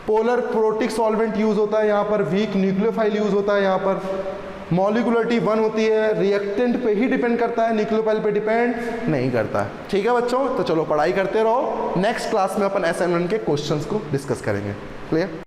[SPEAKER 1] पोलर प्रोटिक सॉल्वेंट यूज़ होता है यहाँ पर, वीक न्यूक्लियोफाइल यूज़ होता है यहाँ पर। मॉलिक्यूलरिटी 1 होती है, रिएक्टेंट पे ही डिपेंड करता है, न्यूक्लियोफाइल पे डिपेंड नहीं करता है। ठीक है बच्चों, तो चलो पढ़ाई करते रहो। नेक्स्ट क्लास में अपन SN1 के क्वेश्चंस को डिस्कस करेंगे। क्लियर।